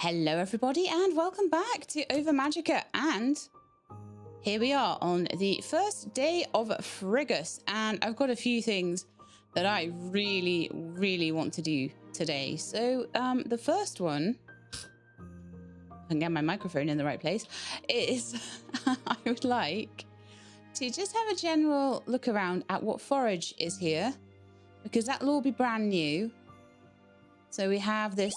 Hello everybody and welcome back to Ova Magica, and here we are on the first day of Frigus, and I've got a few things that I really want to do today. So the first one, if I can get my microphone in the right place, is I would like to just have a general look around at what forage is here, because that'll all be brand new. So we have this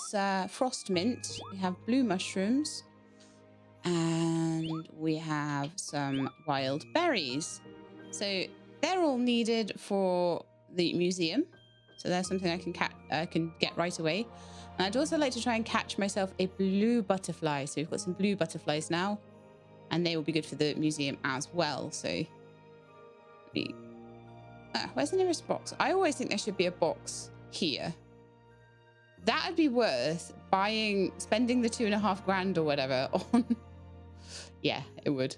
frost mint, we have blue mushrooms, and we have some wild berries. So they're all needed for the museum. So there's something I can get right away. And I'd also like to try and catch myself a blue butterfly. So we've got some blue butterflies now, and they will be good for the museum as well. So where's the nearest box? I always think there should be a box here. That would be worth spending the $2.5 grand or whatever on. Yeah, it would.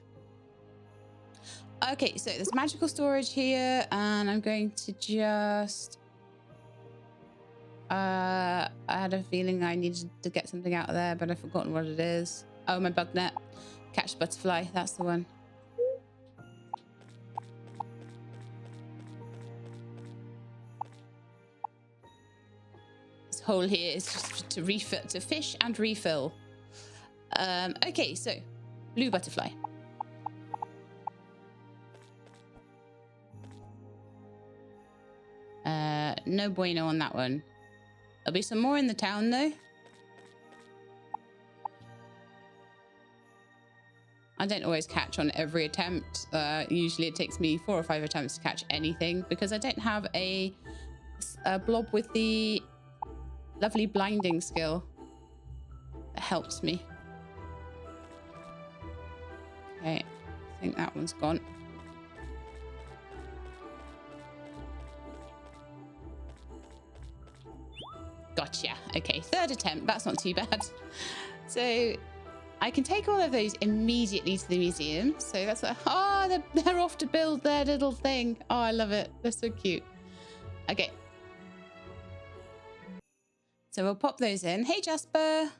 Okay, so there's magical storage here, and I'm going to just... I had a feeling I needed to get something out of there, but I've forgotten what it is. Oh, my bug net. Catch the butterfly, that's the one. Hole here is just to refill, to fish and refill. Okay, so blue butterfly. No bueno on that one. There'll be some more in the town though. I don't always catch on every attempt. Usually it takes me 4 or 5 attempts to catch anything, because I don't have a blob with the lovely blinding skill that helps me. Okay, I think that one's gone. Gotcha. Okay, 3rd attempt. That's not too bad. So I can take all of those immediately to the museum. So that's like, oh, they're off to build their little thing. Oh, I love it. They're so cute. Okay. So we'll pop those in. Hey, Jasper.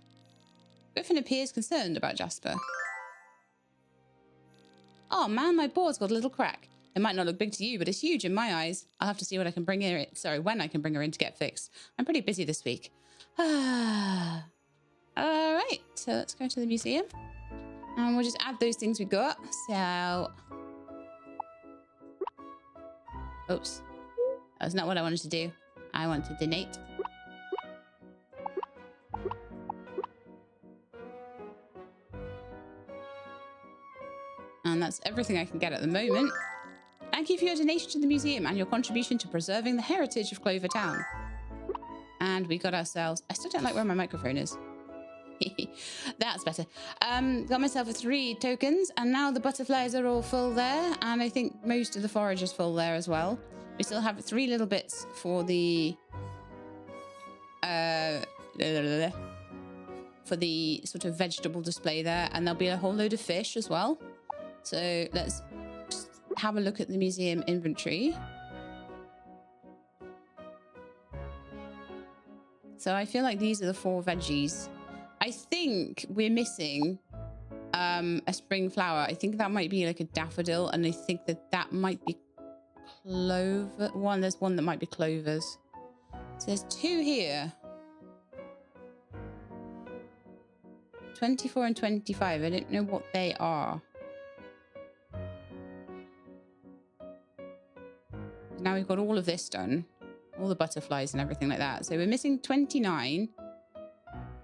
Griffin appears concerned about Jasper. Oh, man, my board's got a little crack. It might not look big to you, but it's huge in my eyes. I'll have to see what I can bring her in. Sorry, when I can bring her in to get fixed. I'm pretty busy this week. All right, so let's go to the museum. And we'll just add those things we got. So... Oops. That was not what I wanted to do. I want to donate. And that's everything I can get at the moment. Thank you for your donation to the museum and your contribution to preserving the heritage of Clover Town. And we got ourselves... I still don't like where my microphone is. That's better. Got myself 3 tokens, and now the butterflies are all full there. And I think most of the forage is full there as well. We still have 3 little bits for the... for the sort of vegetable display there. And there'll be a whole load of fish as well. So let's just have a look at the museum inventory. So I feel like these are the 4 veggies. I think we're missing a spring flower. I think that might be like a daffodil, and I think that might be clover. There's one that might be clovers. So there's 2 here. 24 and 25. I don't know what they are. Now we've got all of this done, all the butterflies and everything like that. So we're missing 29,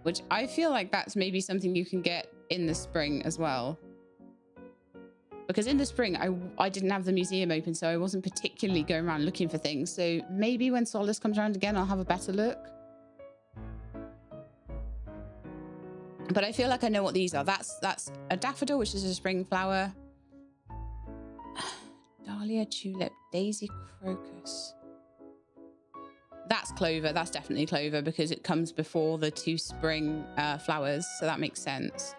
which I feel like that's maybe something you can get in the spring as well. Because in the spring, I didn't have the museum open, so I wasn't particularly going around looking for things. So maybe when Solace comes around again, I'll have a better look. But I feel like I know what these are. That's a daffodil, which is a spring flower. Dahlia, tulip, daisy, crocus. That's clover. That's definitely clover, because it comes before the 2 spring flowers. So that makes sense.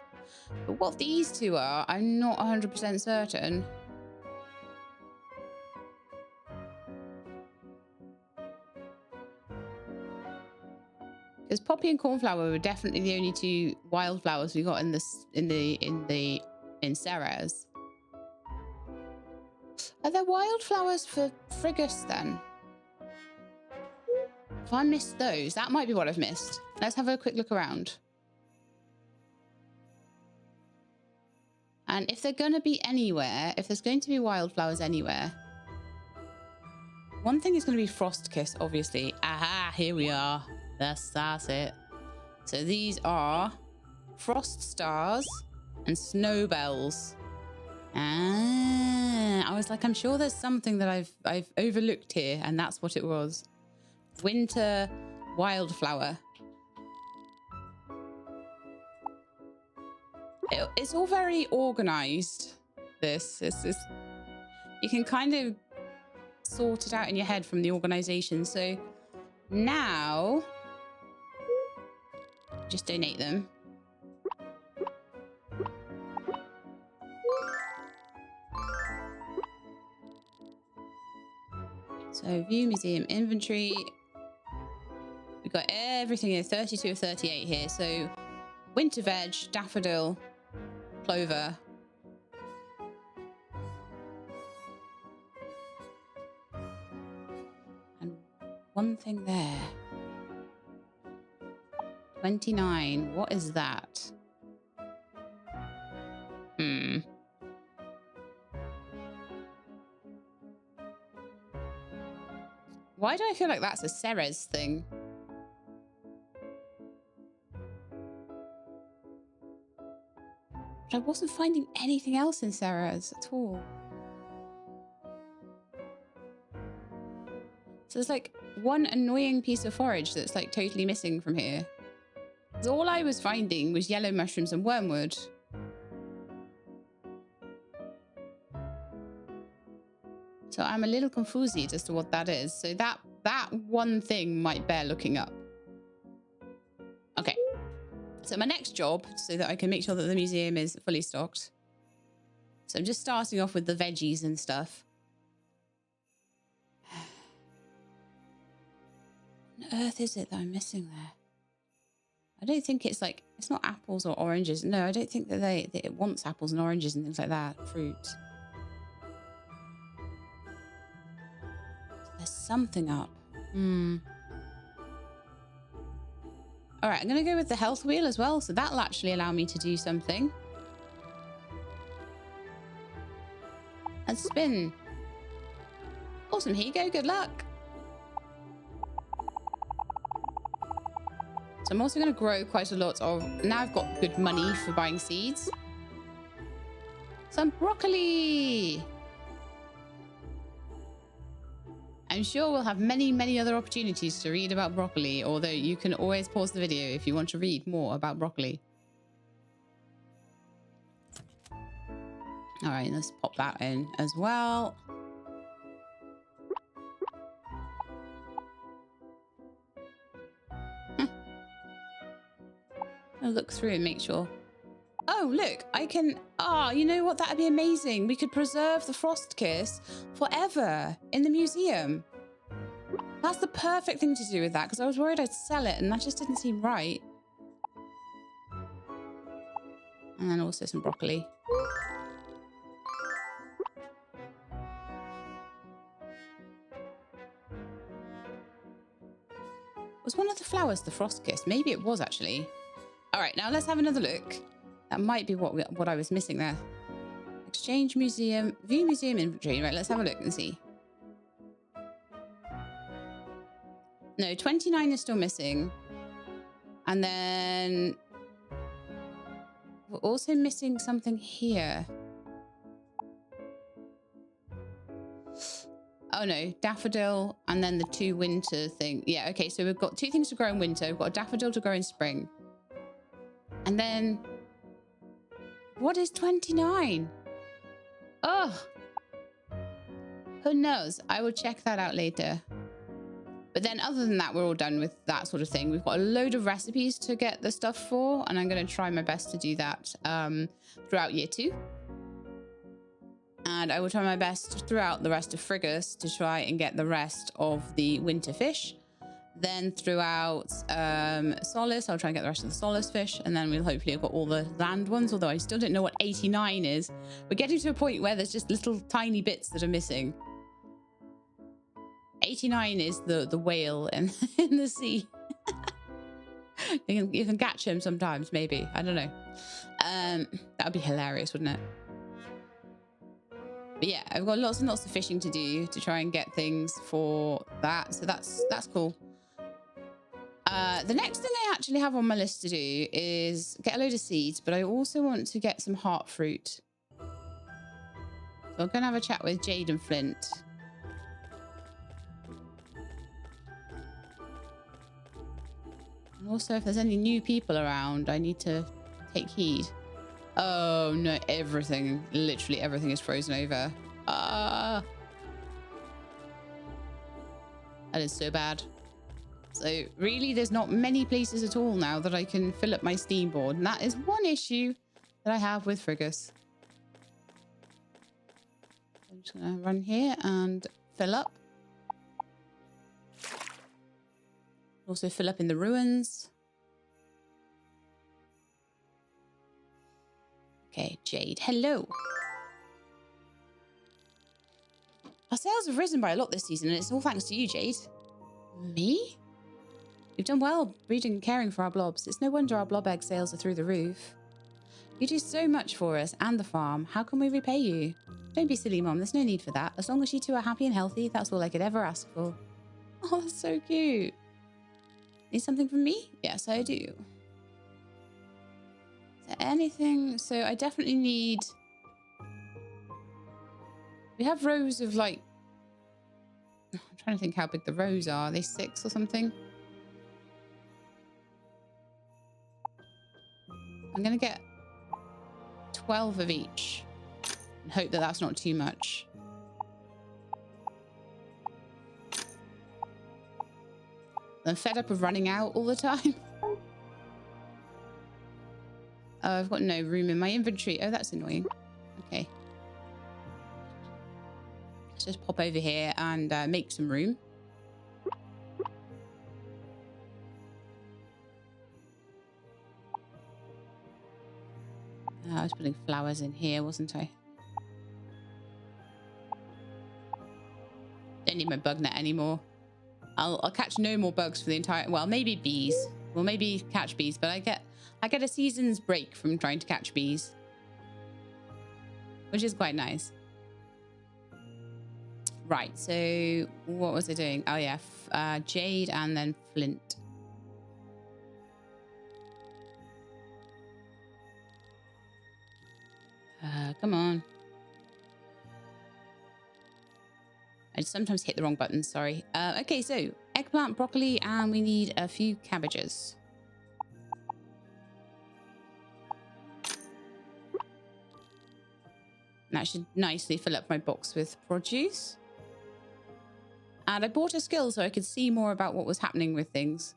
But what these 2 are, I'm not 100% certain. Because poppy and cornflower were definitely the only two wildflowers we got in Ceres. Are there wildflowers for Frigus then? If I missed those, that might be what I've missed. Let's have a quick look around. And if they're going to be anywhere, if there's going to be wildflowers anywhere, one thing is going to be Frost Kiss, obviously. Aha, here we are. That's it. So these are Frost Stars and Snowbells. Ah, I was like, I'm sure there's something that I've overlooked here, and that's what it was. Winter Wildflower. It's all very organized. This you can kind of sort it out in your head from the organization. So now just donate them. So view museum inventory. We've got everything here, 32 of 38 here. So winter veg, daffodil, clover. And one thing there. 29. What is that? Why do I feel like that's a Ceres thing? But I wasn't finding anything else in Ceres at all. So there's like one annoying piece of forage that's like totally missing from here. So all I was finding was yellow mushrooms and wormwood. So I'm a little confused as to what that is. So that one thing might bear looking up. Okay. So my next job, so that I can make sure that the museum is fully stocked. So I'm just starting off with the veggies and stuff. What on earth is it that I'm missing there? I don't think it's like, it's not apples or oranges. No, I don't think that it wants apples and oranges and things like that, fruit. There's something up. All right, I'm going to go with the health wheel as well. So that'll actually allow me to do something. And spin. Awesome. Here you go. Good luck. So I'm also going to grow quite a lot of... Now I've got good money for buying seeds. Some broccoli. I'm sure we'll have many, many other opportunities to read about broccoli, although you can always pause the video if you want to read more about broccoli. All right, let's pop that in as well. I'll look through and make sure. Oh, look, I can... Ah, you know what? That'd be amazing. We could preserve the Frost Kiss forever in the museum. That's the perfect thing to do with that, because I was worried I'd sell it, and that just didn't seem right. And then also some broccoli. Was one of the flowers the Frost Kiss? Maybe it was, actually. All right, now let's have another look. That might be what I was missing there. Exchange museum, view museum inventory. Right, let's have a look and see. No, 29 is still missing. And then we're also missing something here. Oh no, daffodil and then the two winter thing. Yeah, okay, so we've got two things to grow in winter. We've got a daffodil to grow in spring. And then... What is 29? Oh. Who knows? I will check that out later. But then other than that, we're all done with that sort of thing. We've got a load of recipes to get the stuff for, and I'm going to try my best to do that throughout year 2. And I will try my best throughout the rest of Frigus to try and get the rest of the winter fish. Then throughout Solace, I'll try and get the rest of the Solace fish, and then we'll hopefully have got all the land ones, although I still don't know what 89 is. We're getting to a point where there's just little tiny bits that are missing. 89 is the whale in the sea. You can catch him sometimes, maybe. I don't know. That would be hilarious, wouldn't it? But yeah, I've got lots and lots of fishing to do to try and get things for that. So that's cool. The next thing I actually have on my list to do is get a load of seeds, but I also want to get some heart fruit. So I'm going to have a chat with Jade and Flint. And also, if there's any new people around, I need to take heed. Oh no, everything, literally everything is frozen over. That is so bad. So really, there's not many places at all now that I can fill up my Steam board. And that is one issue that I have with Frigus. I'm just going to run here and fill up. Also fill up in the ruins. Okay, Jade, hello. Our sales have risen by a lot this season, and it's all thanks to you, Jade. Me? You've done well breeding and caring for our blobs. It's no wonder our blob egg sales are through the roof. You do so much for us and the farm. How can we repay you? Don't be silly, Mom. There's no need for that. As long as you two are happy and healthy, that's all I could ever ask for. Oh, that's so cute. Need something from me? Yes, I do. Is there anything? So I definitely need... We have rows of like... I'm trying to think how big the rows are. Are they 6 or something? I'm going to get 12 of each and hope that that's not too much. I'm fed up of running out all the time. Oh, I've got no room in my inventory. Oh, that's annoying. Okay. Let's just pop over here and make some room. I was putting flowers in here, wasn't I? Don't need my bug net anymore. I'll catch no more bugs for the entire... Well, maybe bees. Well, maybe catch bees, but I get a season's break from trying to catch bees, which is quite nice. Right, so what was I doing? Oh, yeah, Jade and then Flint. Come on. I sometimes hit the wrong button, sorry. Okay, so eggplant, broccoli, and we need a few cabbages. And that should nicely fill up my box with produce. And I bought a skill so I could see more about what was happening with things.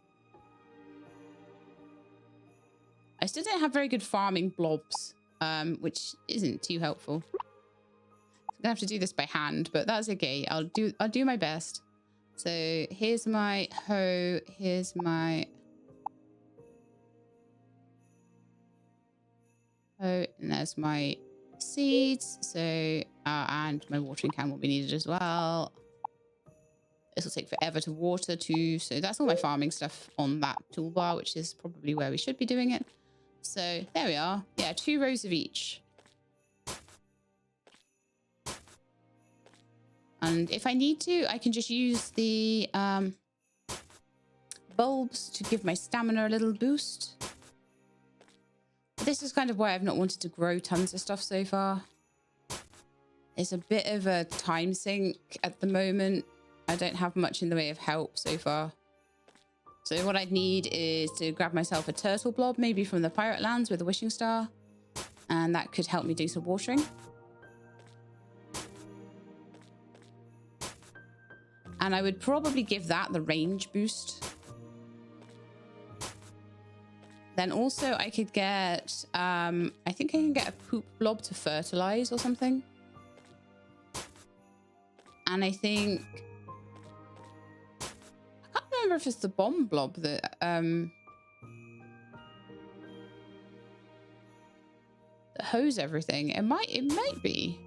I still don't have very good farming blobs, which isn't too helpful. I'm gonna have to do this by hand, but that's okay. I'll do my best. So here's my hoe. Here's my hoe, and there's my seeds. So and my watering can will be needed as well. This will take forever to water too. So that's all my farming stuff on that toolbar, which is probably where we should be doing it. So there we are. Yeah, 2 rows of each. And if I need to, I can just use the bulbs to give my stamina a little boost. This is kind of why I've not wanted to grow tons of stuff so far. It's a bit of a time sink at the moment. I don't have much in the way of help so far. So what I'd need is to grab myself a turtle blob, maybe from the Pirate Lands with a wishing star. And that could help me do some watering. And I would probably give that the range boost. Then also I could get, I think I can get a poop blob to fertilize or something. And I think, I can't remember if it's the bomb blob that that hose everything. It might be.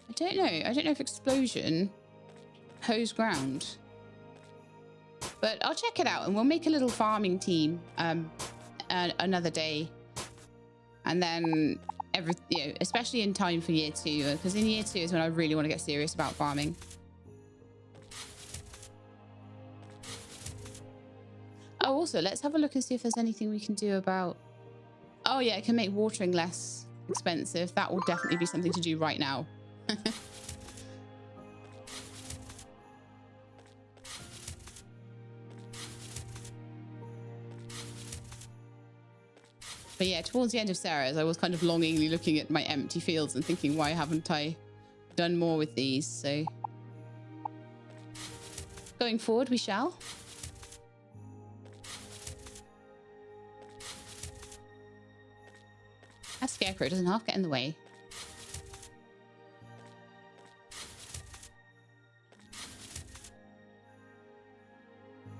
I don't know. I don't know if explosion hose ground. But I'll check it out and we'll make a little farming team another day. And then especially in time for year 2, because in year 2 is when I really want to get serious about farming. Oh, also, let's have a look and see if there's anything we can do about... Oh, yeah, it can make watering less expensive. That will definitely be something to do right now. But yeah, towards the end of Sarah's, I was kind of longingly looking at my empty fields and thinking, why haven't I done more with these? So going forward, we shall. That scarecrow doesn't half get in the way.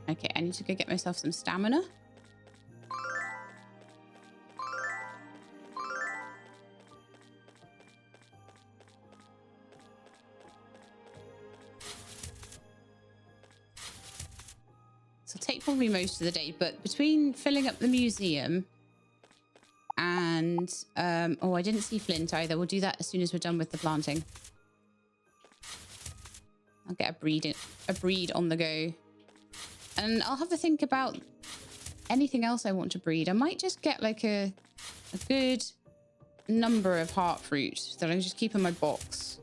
Okay, I need to go get myself some stamina. So it'll take probably most of the day, but between filling up the museum and oh, I didn't see Flint either. We'll do that as soon as we're done with the planting. I'll get a breed on the go. And I'll have to think about anything else I want to breed. I might just get like a good number of heart fruit that I can just keep in my box.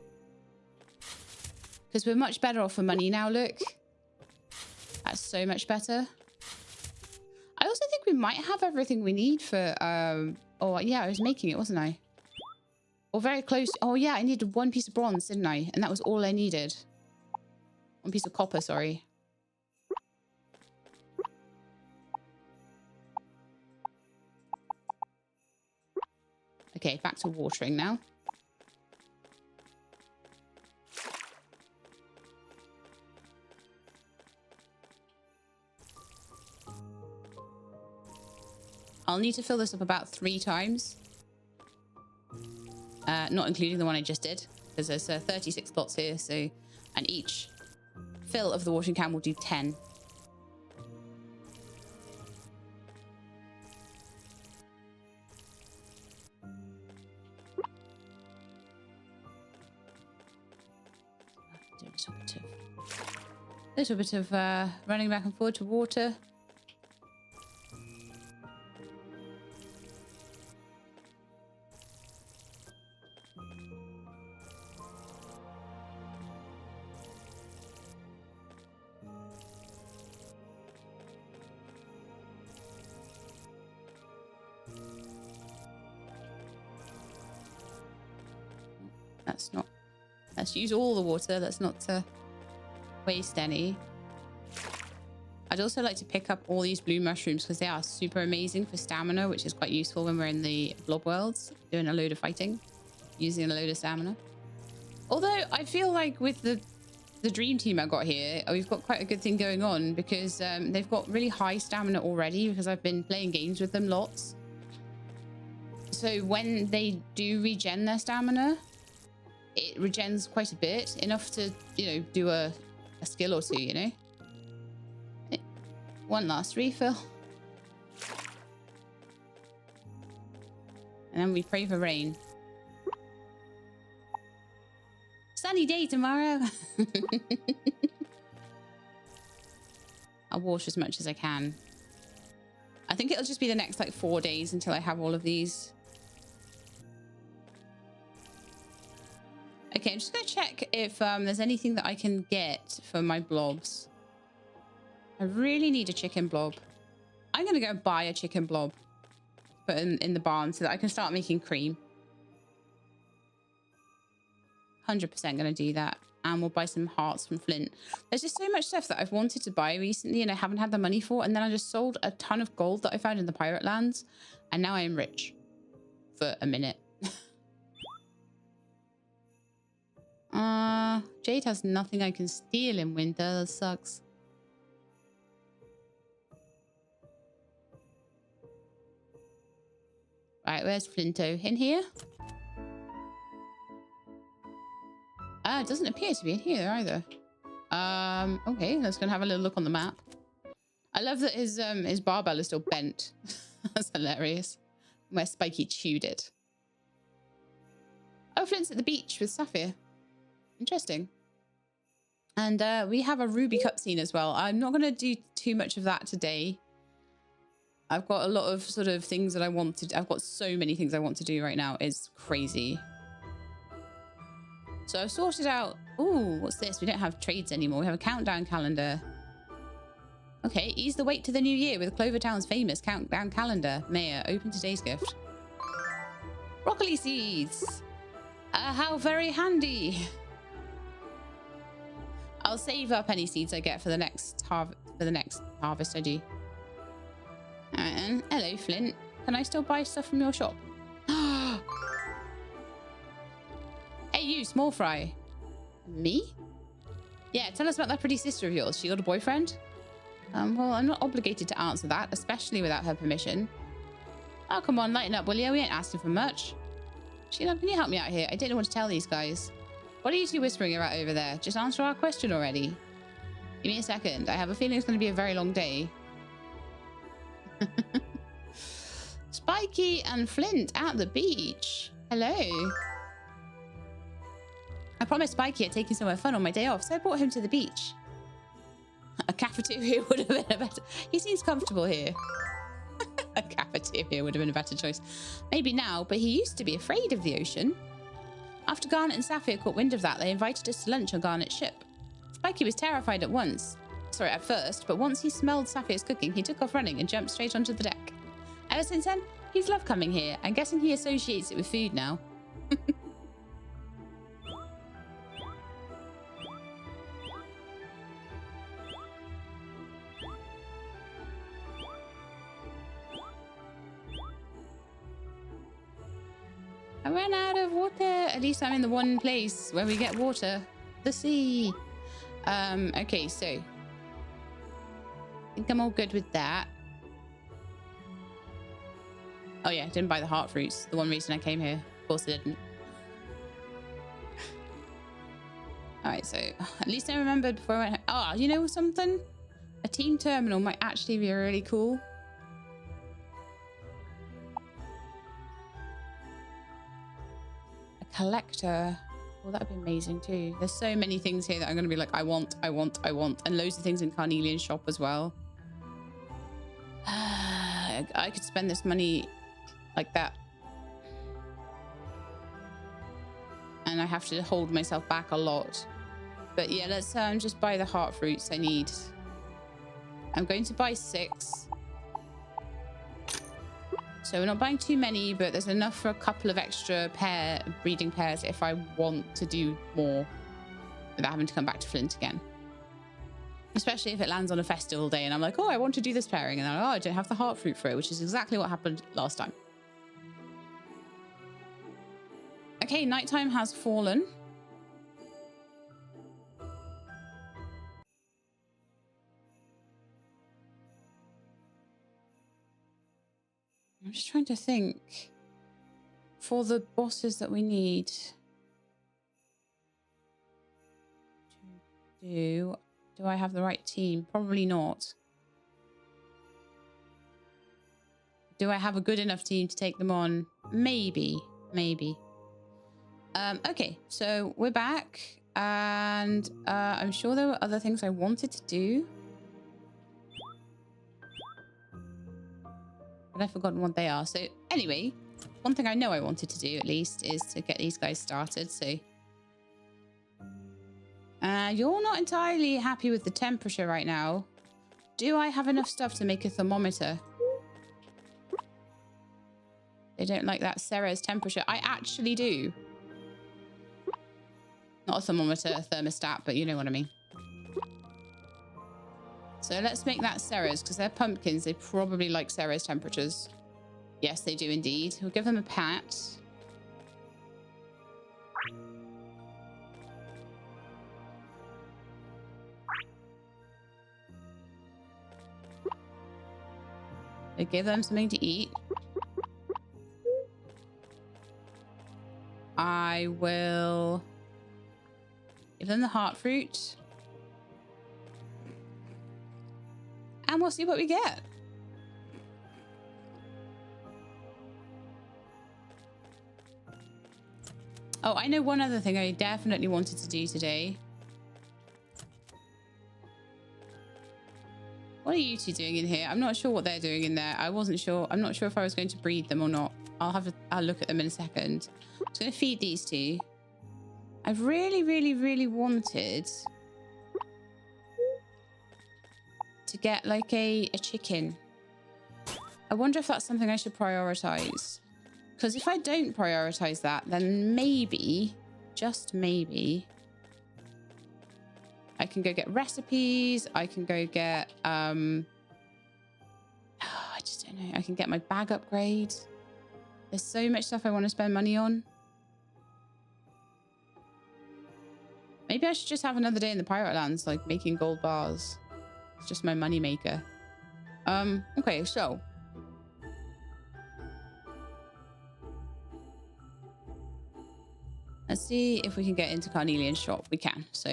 Because we're much better off for money now, look. That's so much better. I also think we might have everything we need for... oh, yeah, I was making it, wasn't I? Or very close. Oh, yeah, I needed 1 piece of bronze, didn't I? And that was all I needed. 1 piece of copper, sorry. Okay, back to watering now. I'll need to fill this up about 3 times. Not including the one I just did, because there's 36 slots here, so... And each fill of the watering can will do 10. Do a little bit of running back and forward to water. That's not... Let's use all the water. Let's not waste any. I'd also like to pick up all these blue mushrooms because they are super amazing for stamina, which is quite useful when we're in the blob worlds, doing a load of fighting, using a load of stamina. Although I feel like with the dream team I got here, we've got quite a good thing going on because they've got really high stamina already because I've been playing games with them lots. So when they do regen their stamina, it regens quite a bit, enough to, you know, do a skill or two, you know. One last refill. And then we pray for rain. Sunny day tomorrow. I'll wash as much as I can. I think it'll just be the next like 4 days until I have all of these. Okay, I'm just going to check if there's anything that I can get for my blobs. I really need a chicken blob. I'm going to go buy a chicken blob. Put in the barn so that I can start making cream. 100% going to do that. And we'll buy some hearts from Flint. There's just so much stuff that I've wanted to buy recently and I haven't had the money for. And then I just sold a ton of gold that I found in the pirate lands. And now I am rich. For a minute. Jade has nothing I can steal in winter. That sucks. Right, where's Flinto? In here? Ah, it doesn't appear to be in here either. Okay, let's go and have a little look on the map. I love that his barbell is still bent. That's hilarious. Where Spiky chewed it. Oh, Flint's at the beach with Sapphire. Interesting. And we have a Ruby cutscene as well. I'm not going to do too much of that today. I've got a lot of sort of things that I want to... I've got so many things I want to do right now. It's crazy. So I've sorted out... Ooh, what's this? We don't have trades anymore. We have a countdown calendar. Okay, ease the wait to the new year with Clover Town's famous countdown calendar. Mayor, open today's gift. Broccoli seeds. How very handy. I'll save up any seeds I get for the next harvest I do. And hello, Flint. Can I still buy stuff from your shop? Hey, you, small fry. Me? Yeah, tell us about that pretty sister of yours. She got a boyfriend? Well, I'm not obligated to answer that, especially without her permission. Oh, come on, lighten up, will you? We ain't asking for much. Sheila, can you help me out here? I don't know what to tell these guys. What are you two whispering about over there? Just answer our question already. Give me a second. I have a feeling it's going to be a very long day. Spiky and Flint at the beach. Hello. I promised Spiky I'd take him somewhere fun on my day off, so I brought him to the beach. A cafeteria would have been a better... He seems comfortable here. A cafeteria would have been a better choice. Maybe now, but he used to be afraid of the ocean. After Garnet and Sapphire caught wind of that, they invited us to lunch on Garnet's ship. Spiky was terrified at first, but once he smelled Sapphire's cooking, he took off running and jumped straight onto the deck. Ever since then, he's loved coming here. I'm guessing he associates it with food now. I ran out of water. At least I'm in the one place where we get water. The sea. Okay, so I think I'm all good with that. Oh yeah, I didn't buy the heart fruits. The one reason I came here. Of course I didn't. Alright, so at least I remembered before I went home. Oh, you know something? A team terminal might actually be really cool. A collector. Well, that'd be amazing too. There's so many things here that I'm going to be like, I want. And loads of things in Carnelian's shop as well. I could spend this money like that. And I have to hold myself back a lot. But yeah, let's just buy the heart fruits I need. I'm going to buy 6. So we're not buying too many, but there's enough for a couple of extra breeding pairs if I want to do more without having to come back to Flint again. Especially if it lands on a festival day and I'm like, oh, I want to do this pairing. And then, oh, I don't have the heart fruit for it, which is exactly what happened last time. Okay, nighttime has fallen. I'm just trying to think for the bosses that we need to do. Do I have the right team? Probably not. Do I have a good enough team to take them on? Maybe. Okay, so we're back, and I'm sure there were other things I wanted to do, but I've forgotten what they are. So anyway, one thing I know I wanted to do at least is to get these guys started. So you're not entirely happy with the temperature right now. Do I have enough stuff to make a thermometer? They don't like that Sarah's temperature. I actually do. Not a thermometer, a thermostat, but you know what I mean. So let's make that Sarah's, because they're pumpkins. They probably like Sarah's temperatures. Yes, they do indeed. We'll give them a pat. So give them something to eat. I will give them the heart fruit. And we'll see what we get. Oh, I know one other thing I definitely wanted to do today. What are you two doing in here? I'm not sure what they're doing in there. I wasn't sure. I'm not sure if I was going to breed them or not. I'll look at them in a second. I'm just going to feed these two. I've really wanted to get like a chicken. I wonder if that's something I should prioritize. Because if I don't prioritize that, then maybe, just maybe, I can go get recipes. I can go get, I just don't know. I can get my bag upgrade. There's so much stuff I want to spend money on. Maybe I should just have another day in the Pirate Lands, like making gold bars. It's just my money maker. Okay, so. Let's see if we can get into Carnelian's shop. We can, so.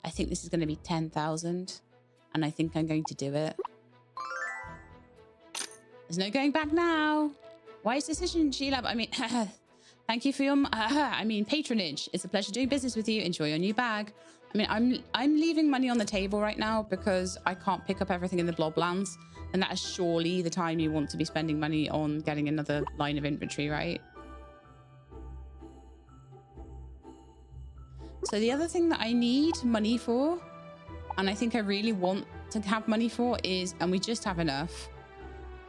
I think this is going to be 10,000. And I think I'm going to do it. There's no going back now. Wise decision, Sheila. I mean, thank you for your, patronage. It's a pleasure doing business with you. Enjoy your new bag. I mean, I'm leaving money on the table right now because I can't pick up everything in the blob lands. And that is surely the time you want to be spending money on getting another line of inventory, right? So the other thing that I need money for, and I think I really want to have money for is, and we just have enough,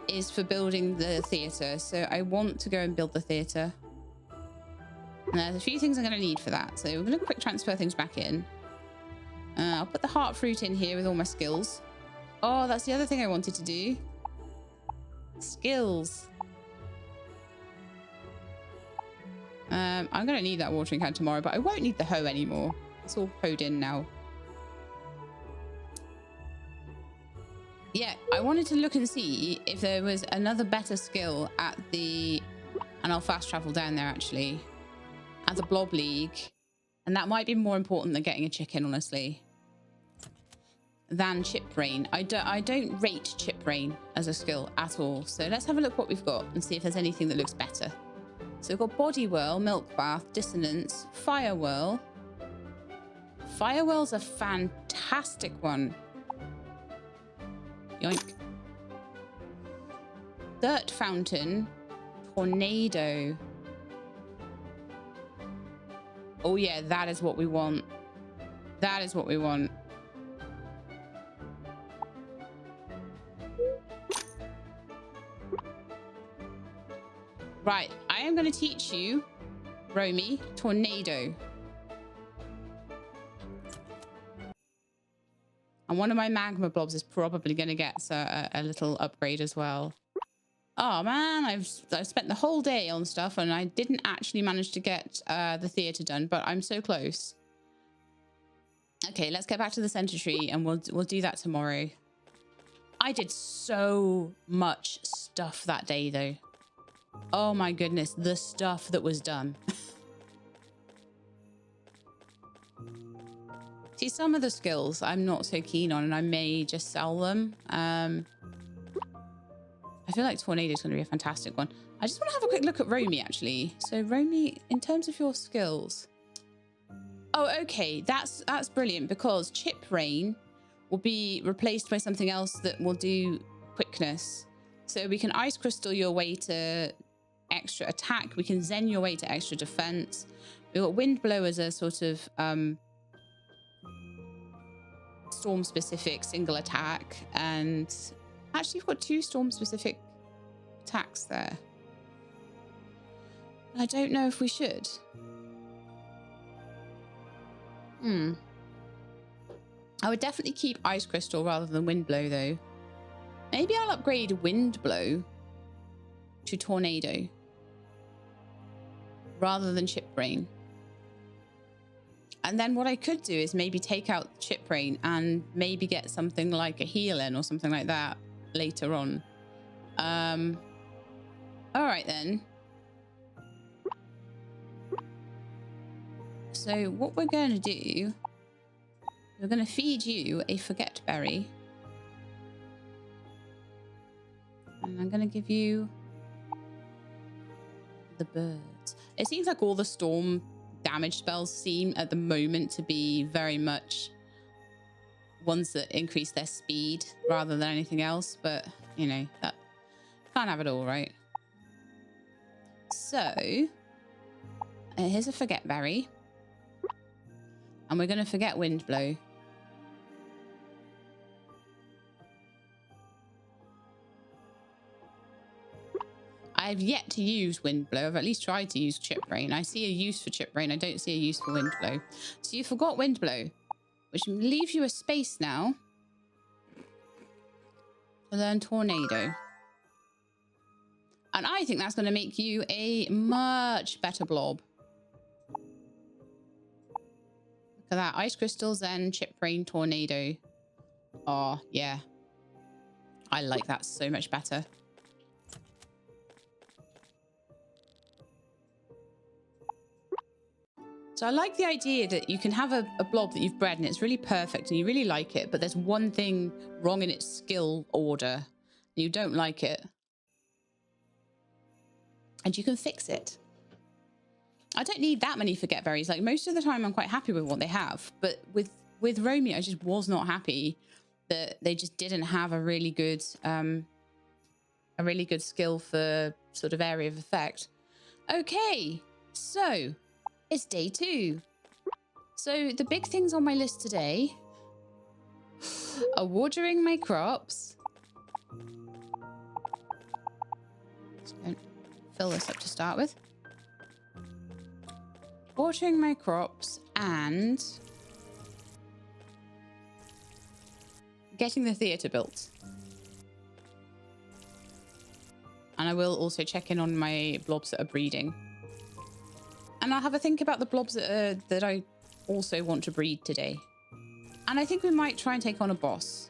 is for building the theatre. So I want to go and build the theatre. And there's a few things I'm going to need for that. So we're going to quick transfer things back in. I'll put the heart fruit in here with all my skills. Oh, that's the other thing I wanted to do. Skills. I'm going to need that watering can tomorrow, but I won't need the hoe anymore. It's all hoed in now. Yeah, I wanted to look and see if there was another better skill at the... And I'll fast travel down there, actually. At the Blob League. And that might be more important than getting a chicken, honestly. Than chip rain. I don't rate chip rain as a skill at all. So let's have a look what we've got and see if there's anything that looks better. So we've got body whirl, milk bath, dissonance, fire whirl. Fire whirl's a fantastic one. Yoink. Dirt fountain, tornado. Oh yeah, that is what we want. That is what we want. Right, I am going to teach you, Romy, tornado. And one of my magma blobs is probably going to get a little upgrade as well. Oh man, I've spent the whole day on stuff and I didn't actually manage to get the theatre done, but I'm so close. Okay, let's get back to the center tree and we'll do that tomorrow. I did so much stuff that day though. Oh my goodness, the stuff that was done. See, some of the skills I'm not so keen on and I may just sell them. I feel like tornado is going to be a fantastic one. I just want to have a quick look at Romy, actually. So Romy, in terms of your skills. Oh, okay. That's brilliant because chip rain will be replaced by something else that will do quickness. So we can ice crystal your way to extra attack. We can zen your way to extra defense. We've got wind blow as a sort of storm specific single attack. And actually we've got 2 storm specific attacks there. I don't know if we should. I would definitely keep ice crystal rather than wind blow though. Maybe I'll upgrade wind blow to tornado rather than chip rain. And then what I could do is maybe take out chip brain and maybe get something like a healing or something like that later on. All right then. So what we're going to do, we're going to feed you a forget berry. And I'm going to give you the birds. It seems like all the storm damage spells seem at the moment to be very much ones that increase their speed rather than anything else. But, you know, that can't have it all, right? So, here's a forget berry. And we're going to forget wind blow. I've yet to use wind blow. I've at least tried to use chip brain. I see a use for chip brain. I don't see a use for wind blow. So you forgot wind blow, which leaves you a space now to learn tornado. And I think that's going to make you a much better blob. Look at that. Ice crystals, then chip brain, tornado. Oh, yeah. I like that so much better. So I like the idea that you can have a blob that you've bred and it's really perfect and you really like it, but there's one thing wrong in its skill order and you don't like it. And you can fix it. I don't need that many forget berries. Like most of the time I'm quite happy with what they have, but with Romy, I just was not happy that they just didn't have a really good skill for sort of area of effect. Okay, so it's day 2. So the big things on my list today are watering my crops. Just going to fill this up to start with. Watering my crops and getting the theatre built. And I will also check in on my blobs that are breeding. And I'll have a think about the blobs that I also want to breed today. And I think we might try and take on a boss.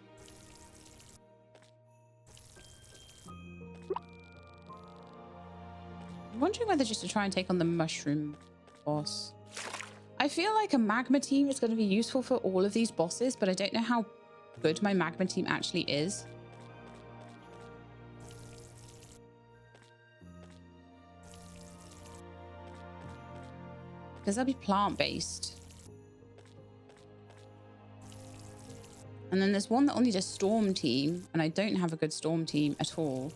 I'm wondering whether just to try and take on the mushroom boss. I feel like a magma team is going to be useful for all of these bosses, but I don't know how good my magma team actually is. Because they'll be plant-based. And then there's one that only does storm team, and I don't have a good storm team at all.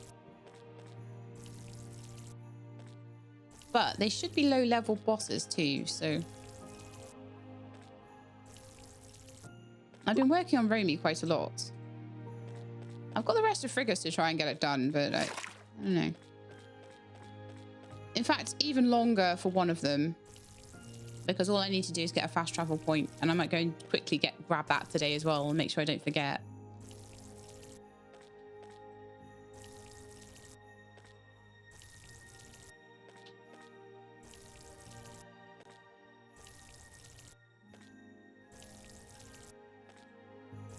But they should be low-level bosses too, so... I've been working on Romy quite a lot. I've got the rest of Frigus to try and get it done, but I don't know. In fact, even longer for one of them. Because all I need to do is get a fast travel point, and I might go and quickly grab that today as well and make sure I don't forget.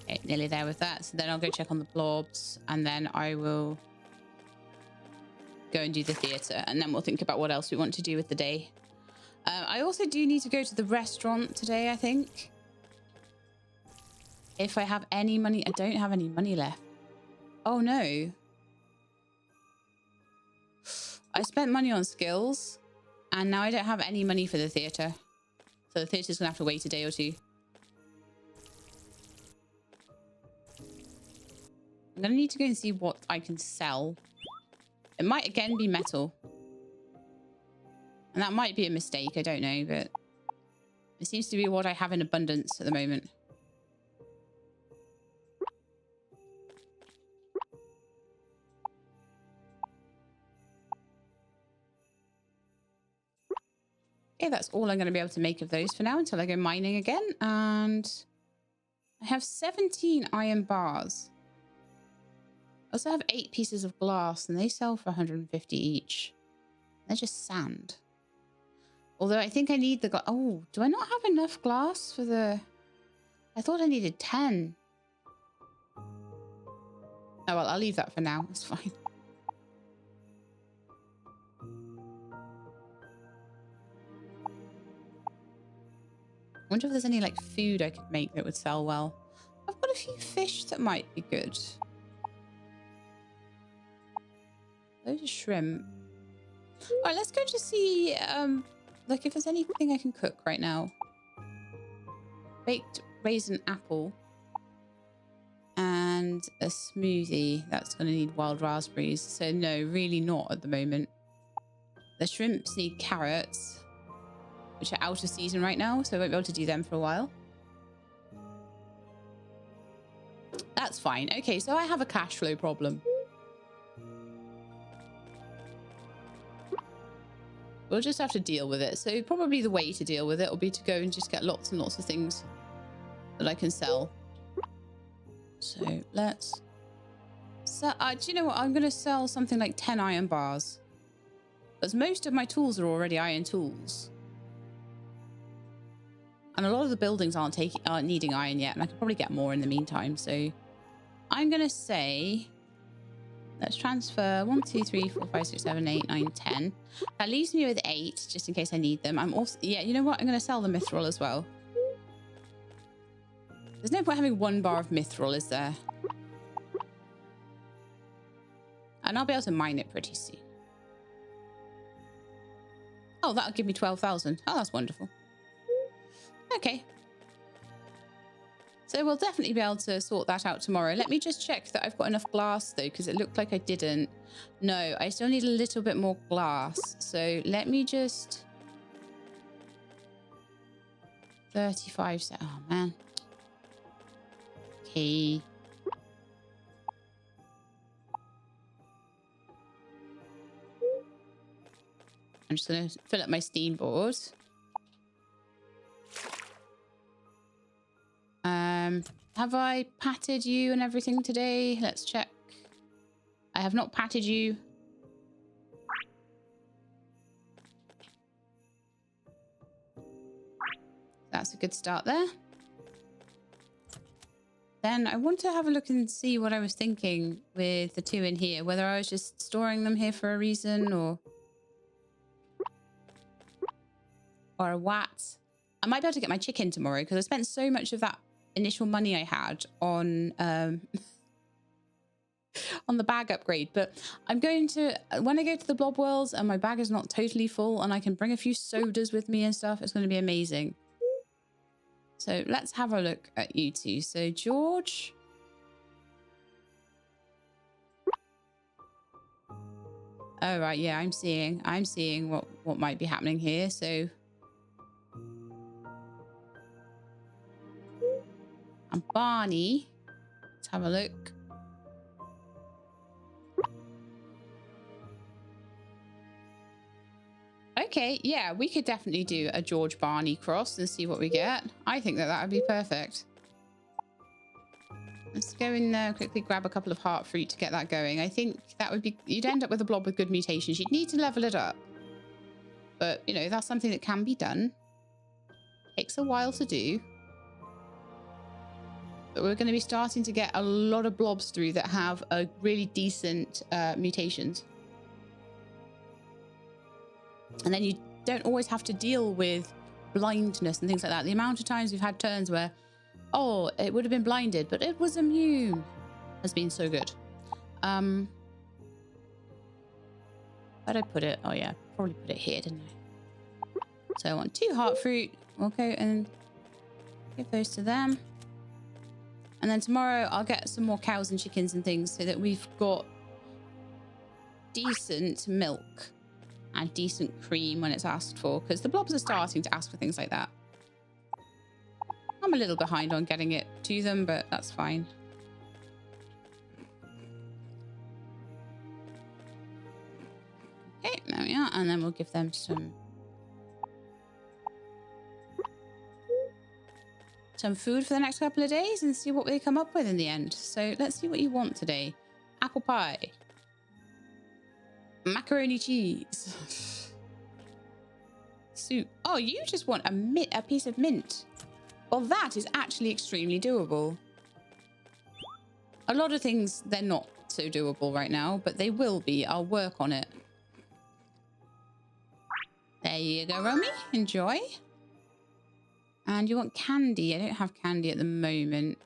Okay, nearly there with that. So then I'll go check on the blobs, and then I will go and do the theatre, and then we'll think about what else we want to do with the day. I also do need to go to the restaurant today, I think. If I have any money. I don't have any money left. Oh, no. I spent money on skills, and now I don't have any money for the theatre. So the theatre's going to have to wait a day or two. I'm going to need to go and see what I can sell. It might again be metal. And that might be a mistake, I don't know, but it seems to be what I have in abundance at the moment. Okay, that's all I'm going to be able to make of those for now until I go mining again. And I have 17 iron bars. I also have 8 pieces of glass, and they sell for 150 each. They're just sand. Although I think I need the... Oh, do I not have enough glass for the... I thought I needed 10. Oh, well, I'll leave that for now. It's fine. I wonder if there's any, like, food I could make that would sell well. I've got a few fish that might be good. Those are shrimp. All right, let's go to see, like, if there's anything I can cook right now. Baked raisin apple. And a smoothie. That's going to need wild raspberries. So, no, really not at the moment. The shrimps need carrots, which are out of season right now, so I won't be able to do them for a while. That's fine. Okay, so I have a cash flow problem. We'll just have to deal with it. So probably the way to deal with it will be to go and just get lots and lots of things that I can sell. So let's... So, do you know what? I'm going to sell something like 10 iron bars. Because most of my tools are already iron tools. And a lot of the buildings aren't needing iron yet. And I could probably get more in the meantime. So I'm going to say... Let's transfer 1, 2, 3, 4, 5, 6, 7, 8, 9, 10. That leaves me with 8, just in case I need them. I'm also... Yeah, you know what? I'm going to sell the mithril as well. There's no point having 1 bar of mithril, is there? And I'll be able to mine it pretty soon. Oh, that'll give me 12,000. Oh, that's wonderful. Okay. So we'll definitely be able to sort that out tomorrow. Let me just check that I've got enough glass, though, because it looked like I didn't. No, I still need a little bit more glass. So let me just... 35... Oh, man. Okay. I'm just going to fill up my steam board. Have I patted you and everything today? Let's check. I have not patted you. That's a good start there. Then I want to have a look and see what I was thinking with the 2 in here. Whether I was just storing them here for a reason or what. I might be able to get my chicken tomorrow because I spent so much of that initial money I had on on the bag upgrade. But I'm going to, when I go to the blob worlds and my bag is not totally full and I can bring a few sodas with me and stuff, it's going to be amazing. So let's have a look at you two. So George. Oh right, yeah, I'm seeing what might be happening here. So and Barney, let's have a look. Okay, yeah, we could definitely do a George Barney cross and see what we get. I think that would be perfect. Let's go in there, quickly grab a couple of heart fruit to get that going. I think that would be... You'd end up with a blob with good mutations. You'd need to level it up. But, you know, that's something that can be done. Takes a while to do. But we're going to be starting to get a lot of blobs through that have a really decent mutations. And then you don't always have to deal with blindness and things like that. The amount of times we've had turns where, oh, it would have been blinded, but it was immune, has been so good. Where'd I put it? Oh yeah, probably put it here, didn't I? So I want 2 heart fruit. We'll go and give those to them. And then tomorrow I'll get some more cows and chickens and things so that we've got decent milk and decent cream when it's asked for, because the blobs are starting to ask for things like that. I'm a little behind on getting it to them, but that's fine. Okay, there we are. And then we'll give them some food for the next couple of days and see what they come up with in the end. So let's see what you want today. Apple pie. Macaroni cheese. Soup. Oh, you just want a piece of mint. Well, that is actually extremely doable. A lot of things, they're not so doable right now, but they will be. I'll work on it. There you go, Romy. Enjoy. And you want candy. I don't have candy at the moment.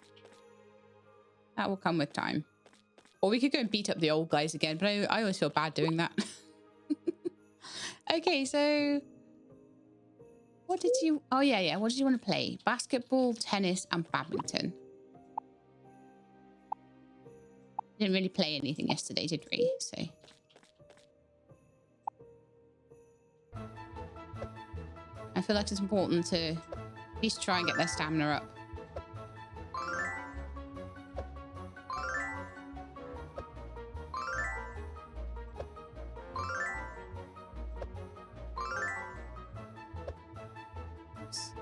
That will come with time. Or we could go and beat up the old guys again, but I always feel bad doing that. Okay, so... What did you... Oh, yeah. What did you want to play? Basketball, tennis, and badminton. Didn't really play anything yesterday, did we? So... I feel like it's important to at least try and get their stamina up. Oops.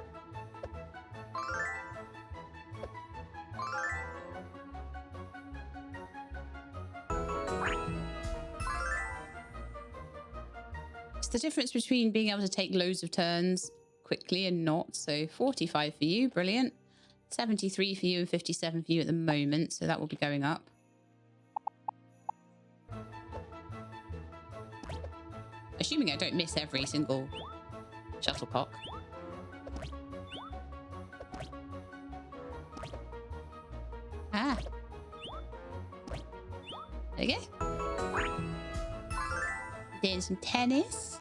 It's the difference between being able to take loads of turns quickly and not. So 45 for you, brilliant. 73 for you and 57 for you at the moment, so that will be going up. Assuming I don't miss every single shuttlecock. Ah. There you go. Then some tennis.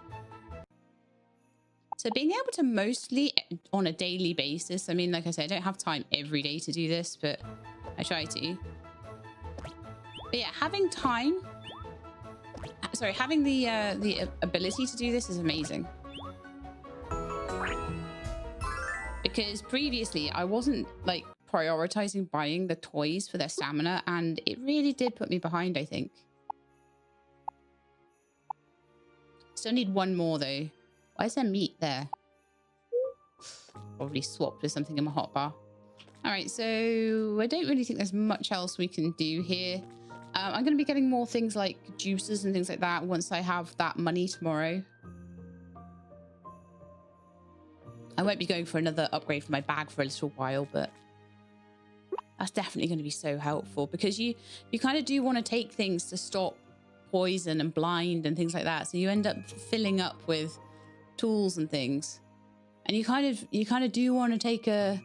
So being able to mostly on a daily basis, I mean, like I said, I don't have time every day to do this, but I try to. But yeah, having time, sorry, having the ability to do this is amazing. Because previously I wasn't like prioritizing buying the toys for their stamina, and it really did put me behind, I think. Still need one more though. Why is there meat there? Probably swapped with something in my hotbar. All right, so I don't really think there's much else we can do here. I'm going to be getting more things like juices and things like that once I have that money tomorrow. I won't be going for another upgrade for my bag for a little while, but that's definitely going to be so helpful, because you kind of do want to take things to stop poison and blind and things like that. So you end up filling up with tools and things, and you kind of do want to take an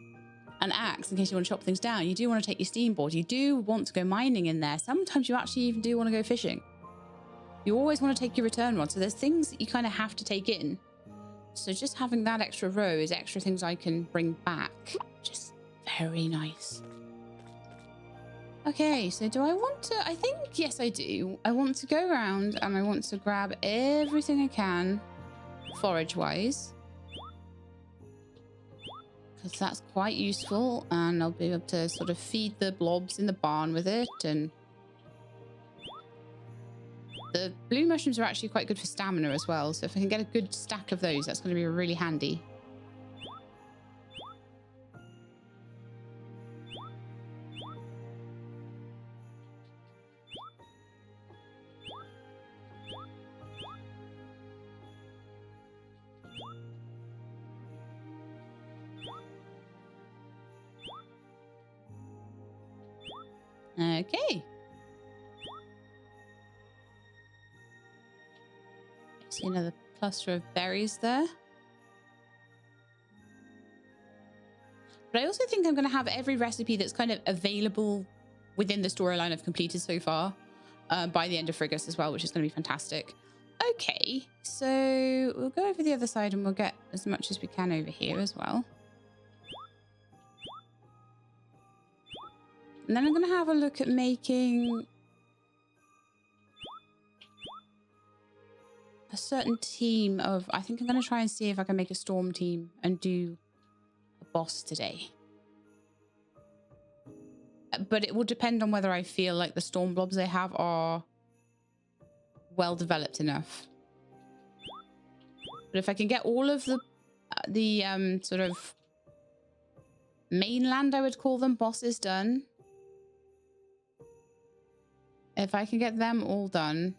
axe in case you want to chop things down. You do want to take your steam board. You do want to go mining in there. Sometimes you actually even do want to go fishing. You always want to take your return rod. So there's things that you kind of have to take in. So just having that extra row is extra things I can bring back. Just very nice. Okay, so do I want to... I think, yes, I do. I want to go around and I want to grab everything I can forage-wise. Because that's quite useful, and I'll be able to sort of feed the blobs in the barn with it. And the blue mushrooms are actually quite good for stamina as well, so if I can get a good stack of those, that's going to be really handy. Okay. See another cluster of berries there. But I also think I'm going to have every recipe that's kind of available within the storyline I've completed so far by the end of Frigus as well, which is going to be fantastic. Okay, so we'll go over the other side and we'll get as much as we can over here as well. And then I'm going to have a look at making a certain team of... I think I'm going to try and see if I can make a storm team and do a boss today. But it will depend on whether I feel like the storm blobs they have are well developed enough. But if I can get all of the sort of mainland, I would call them, bosses done. If I can get them all done,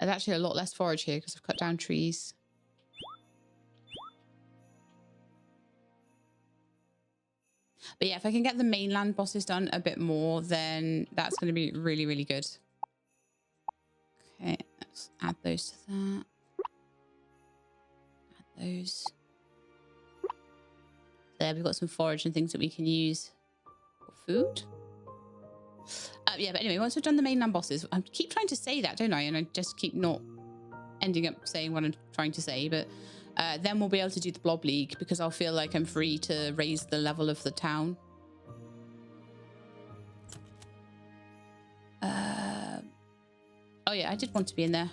there's actually a lot less forage here because I've cut down trees. But yeah, if I can get the mainland bosses done a bit more, then that's going to be really, really good. Okay, let's add those to that. Add those. There, we've got some forage and things that we can use for food. Yeah, but anyway, once we've done the mainland bosses, I keep trying to say that, don't I? And I just keep not ending up saying what I'm trying to say. But then we'll be able to do the blob league because I'll feel like I'm free to raise the level of the town. Oh yeah, I did want to be in there.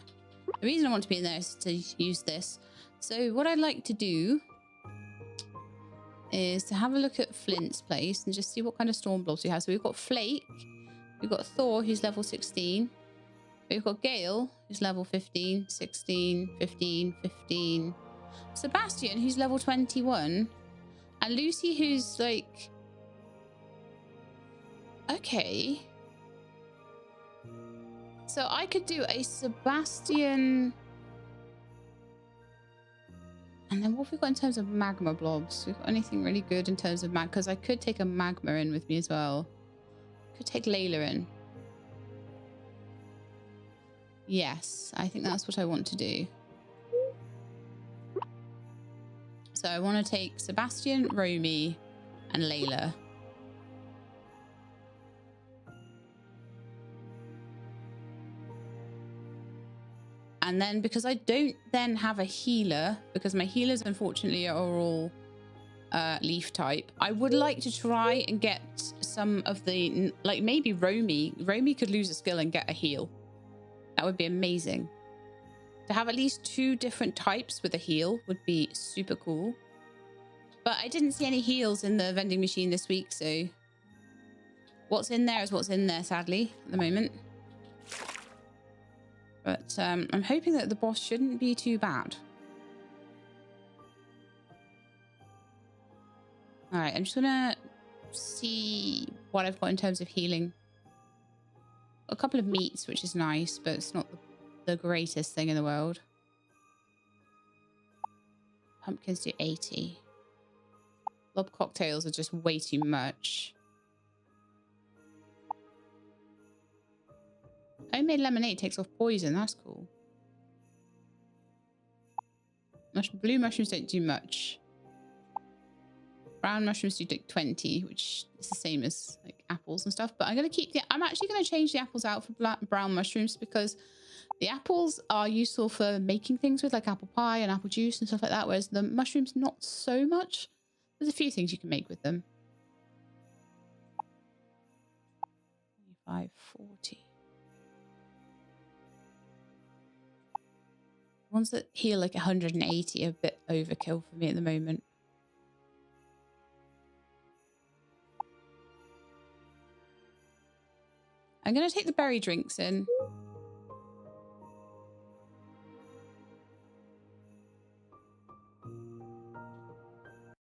The reason I want to be in there is to use this. So what I'd like to do is to have a look at Flint's place and just see what kind of storm blobs we have. So we've got Flake, we've got Thor, who's level 16. We've got Gale, who's level 15, 16, 15, 15. Sebastian, who's level 21. And Lucy, who's like... Okay. So I could do a Sebastian... And then what have we got in terms of magma blobs? We've got anything really good in terms of mag? Because I could take a magma in with me as well. Could take Layla in. Yes, I think that's what I want to do. So I want to take Sebastian, Romy, and Layla. And then because I don't then have a healer, because my healers unfortunately are all leaf type, I would like to try and get some of the, like maybe Romy. Romy could lose a skill and get a heal. That would be amazing. To have at least 2 different types with a heal would be super cool. But I didn't see any heals in the vending machine this week, so what's in there is what's in there, sadly, at the moment. But I'm hoping that the boss shouldn't be too bad. All right, I'm just gonna see what I've got in terms of healing. A couple of meats, which is nice, but it's not the greatest thing in the world. Pumpkins do 80. Blob cocktails are just way too much. Homemade lemonade takes off poison. That's cool. Blue mushrooms don't do much. Brown mushrooms do like 20, which is the same as like apples and stuff. But I'm gonna keep I'm actually gonna change the apples out for brown mushrooms because the apples are useful for making things with, like apple pie and apple juice and stuff like that. Whereas the mushrooms, not so much. There's a few things you can make with them. 25, 40. Ones that heal like 180 are a bit overkill for me at the moment. I'm going to take the berry drinks in.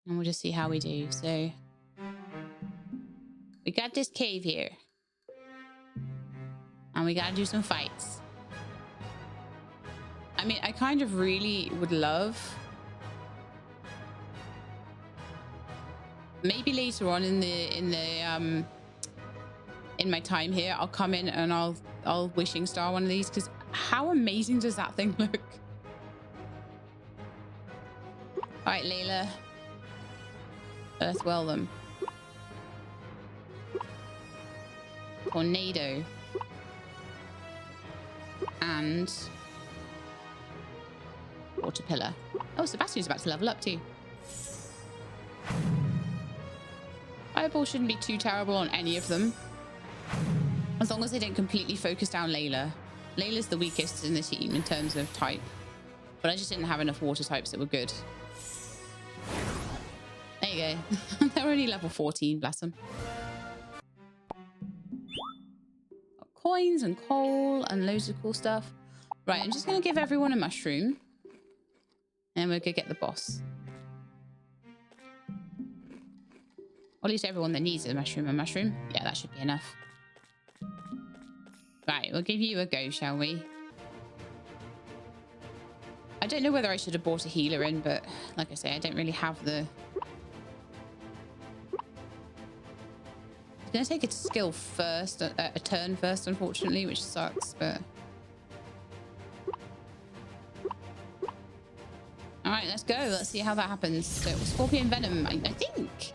And we'll just see how we do. So we got this cave here. And we got to do some fights. I mean, I kind of really would love, maybe later on in my time here, I'll come in and I'll wishing star one of these, because how amazing does that thing look? All right, Layla, Earthwell them. Tornado and water pillar. Oh, Sebastian's about to level up too. Fireball shouldn't be too terrible on any of them, as long as they don't completely focus down Layla. Layla's the weakest in the team in terms of type, but I just didn't have enough water types that were good. There you go. They're only level 14, bless them. Got coins and coal and loads of cool stuff. Right, I'm just going to give everyone a mushroom. And we're going to get the boss. Or at least everyone that needs a mushroom. Yeah, that should be enough. Right, we'll give you a go, shall we? I don't know whether I should have brought a healer in, but like I say, I don't really have the Gonna take a skill first, a turn first, unfortunately, which sucks, but... Alright, let's go. Let's see how that happens. So, Scorpion Venom, I think.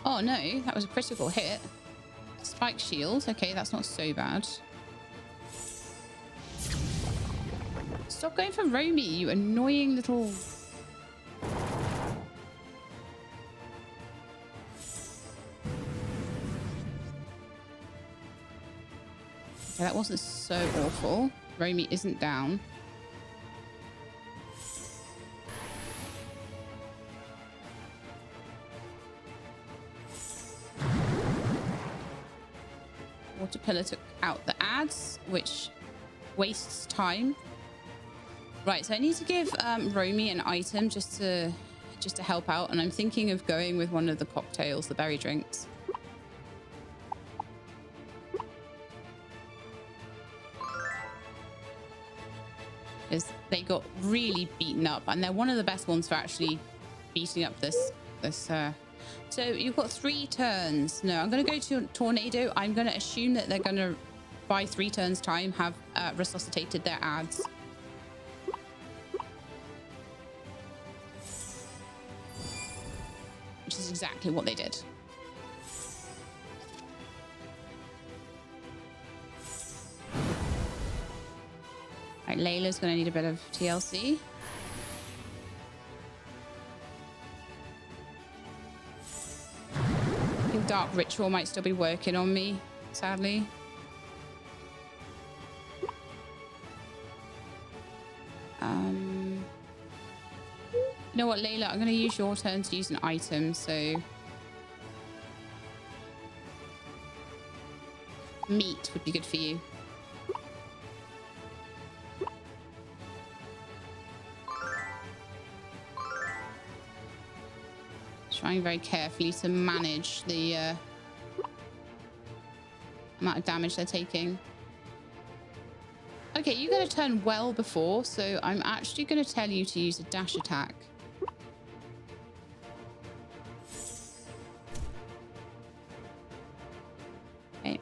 Oh, no. That was a critical hit. Spike Shield. Okay, that's not so bad. Stop going for Romy, you annoying little... Okay, that wasn't so awful. Romy isn't down. Water Pillar took out the ads, which wastes time. Right, so I need to give Romy an item just to help out, and I'm thinking of going with one of the cocktails, the berry drinks. Because they got really beaten up, and they're one of the best ones for actually beating up this. So you've got 3 turns. No, I'm going to go to Tornado. I'm going to assume that they're going to, by 3 turns time, have resuscitated their ads. Which is exactly what they did. Right, Layla's going to need a bit of TLC. I think Dark Ritual might still be working on me, sadly. You know what, Layla? I'm going to use your turn to use an item, so... Meat would be good for you. Trying very carefully to manage the amount of damage they're taking. Okay, you got to turn well before, so I'm actually going to tell you to use a dash attack. Okay.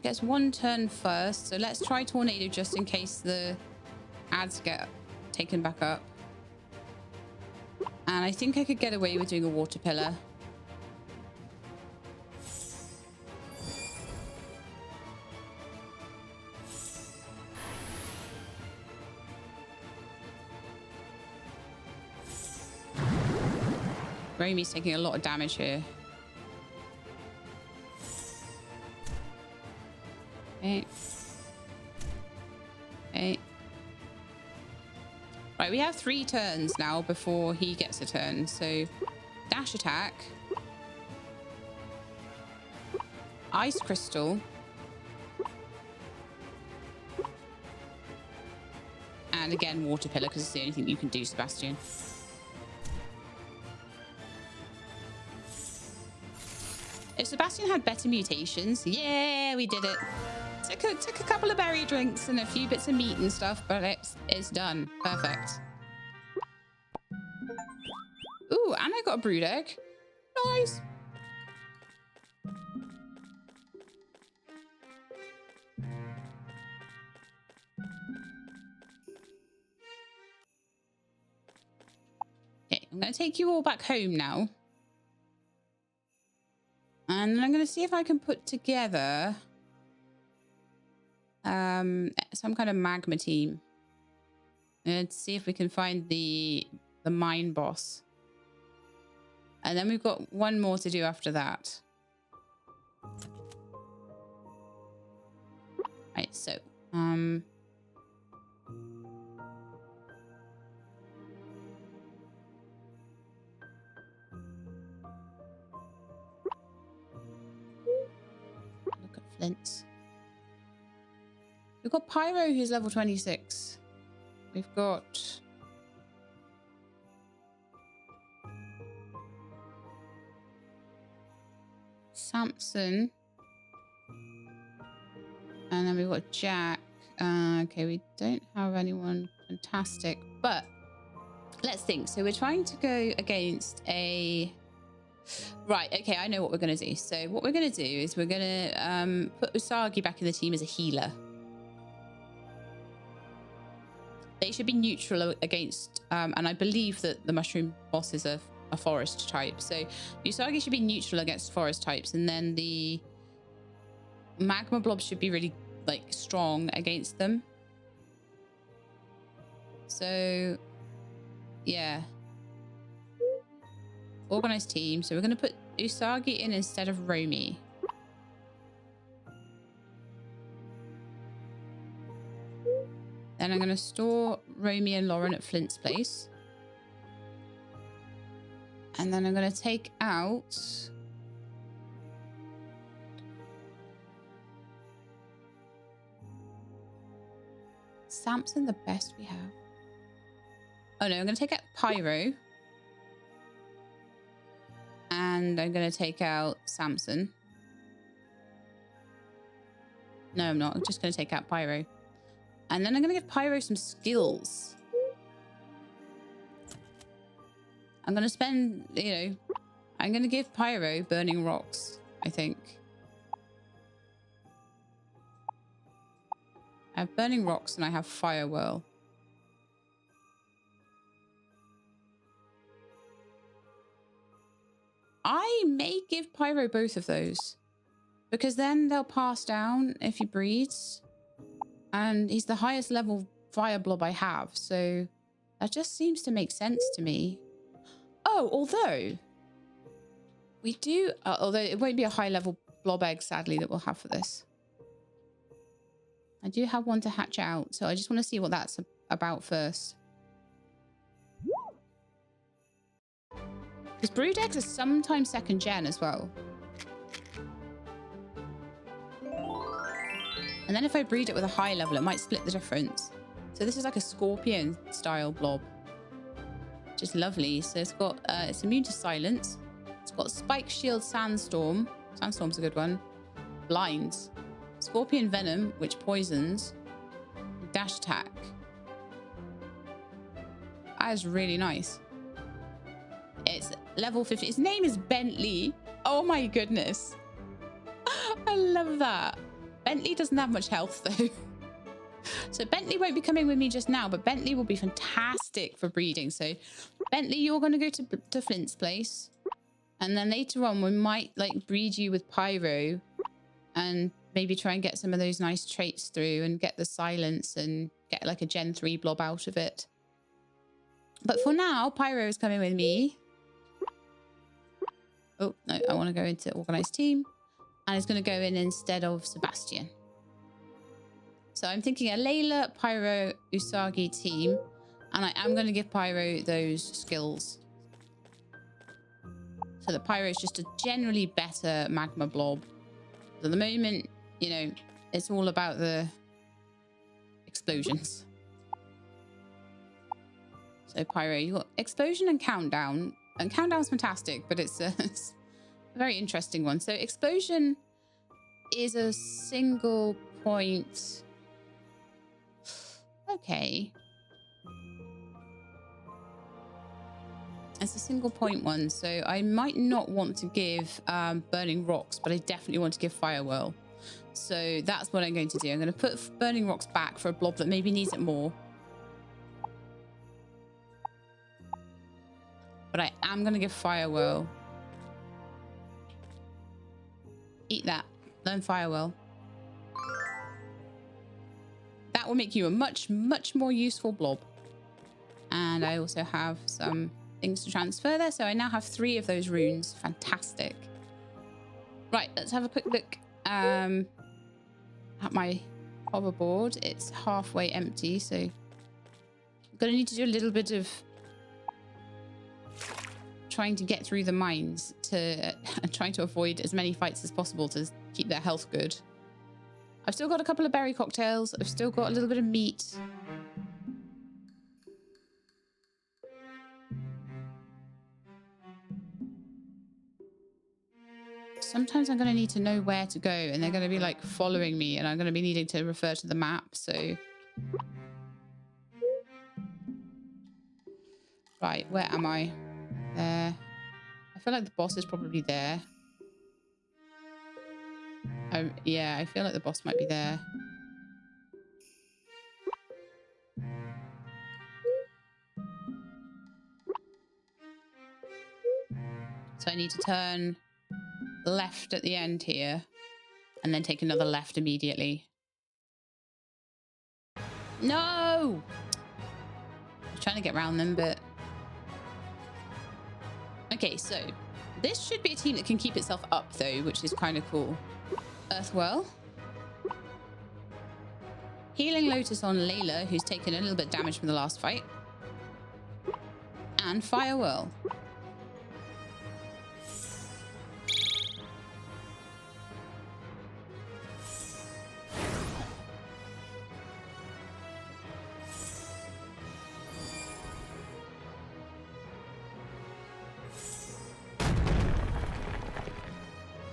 Gets 1 turn first, so let's try Tornado just in case the ads get taken back up. And I think I could get away with doing a Water Pillar. Romy's taking a lot of damage here. Okay. Okay. Right, we have 3 turns now before he gets a turn. So, dash attack. Ice Crystal. And again, Water Pillar, because it's the only thing you can do, Sebastian. If Sebastian had better mutations, yeah, we did it. Took a couple of berry drinks and a few bits of meat and stuff, but it's done. Perfect. Ooh, and I got a brood egg. Nice. Okay, I'm going to take you all back home now. And then I'm going to see if I can put together some kind of magma team. And see if we can find the mine boss. And then we've got 1 more to do after that. Right, so look at Flint. We've got Pyro, who's level 26. We've got Samson. And then we've got Jack. Okay, we don't have anyone fantastic, but let's think. So we're trying to go against a Right, okay, I know what we're going to do. So what we're going to do is we're going to put Usagi back in the team as a healer. They should be neutral against, and I believe that the mushroom boss is a forest type. So Usagi should be neutral against forest types, and then the magma blob should be really like strong against them. So yeah, organized team. So we're going to put Usagi in instead of Romy. Then I'm going to store Romy and Lauren at Flint's place. And then I'm going to take out... Samson, the best we have. Oh no, I'm going to take out Pyro. And I'm going to take out Samson. No, I'm not. I'm just going to take out Pyro. And then I'm going to give Pyro some skills. I'm going to spend, you know, I'm going to give Pyro Burning Rocks, I think. I have Burning Rocks and I have Fire Whirl. I may give Pyro both of those. Because then they'll pass down if he breeds. And he's the highest level fire blob I have. So that just seems to make sense to me. Oh, although we do, although it won't be a high level blob egg, sadly, that we'll have for this. I do have one to hatch out. So I just want to see what that's about first. Because brood eggs are sometimes second gen as well. And then if I breed it with a high level, it might split the difference. So this is like a scorpion style blob, which is lovely. So it's got, it's immune to silence. It's got spike shield sandstorm. Sandstorm's a good one. Blinds. Scorpion venom, which poisons. Dash attack. That is really nice. It's level 50. Its name is Bentley. Oh my goodness. I love that. Bentley doesn't have much health though. So Bentley won't be coming with me just now, but Bentley will be fantastic for breeding. So Bentley, you're going to go to Flint's place. And then later on, we might like breed you with Pyro and maybe try and get some of those nice traits through and get the silence and get like a Gen 3 blob out of it. But for now, Pyro is coming with me. Oh, no, I want to go into organized team. And it's going to go in instead of Sebastian. So I'm thinking a Layla, Pyro, Usagi team. And I am going to give Pyro those skills. So that Pyro is just a generally better magma blob. At the moment, you know, it's all about the explosions. So Pyro, you got explosion and countdown. And countdown's fantastic, but it's a very interesting one. So explosion is a single point. Okay. It's a single point one. So I might not want to give burning rocks, but I definitely want to give fire whirl. So that's what I'm going to do. I'm going to put burning rocks back for a blob that maybe needs it more. But I am going to give fire whirl. Eat that. Learn fire whirl. That will make you a much, much more useful blob. And I also have some things to transfer there. So I now have 3 of those runes. Fantastic. Right, let's have a quick look at my hoverboard. It's halfway empty. So I'm going to need to do a little bit of trying to get through the mines to trying to avoid as many fights as possible to keep their health good. I've still got a couple of berry cocktails. I've still got a little bit of meat. Sometimes I'm going to need to know where to go and they're going to be like following me and I'm going to be needing to refer to the map. So, right, where am I? There. I feel like the boss is probably there. Yeah, I feel like the boss might be there. So I need to turn left at the end here and then take another left immediately. No! I'm trying to get around them, but... Okay, so this should be a team that can keep itself up, though, which is kind of cool. Earthwhirl. Healing Lotus on Layla, who's taken a little bit of damage from the last fight. And Firewhirl.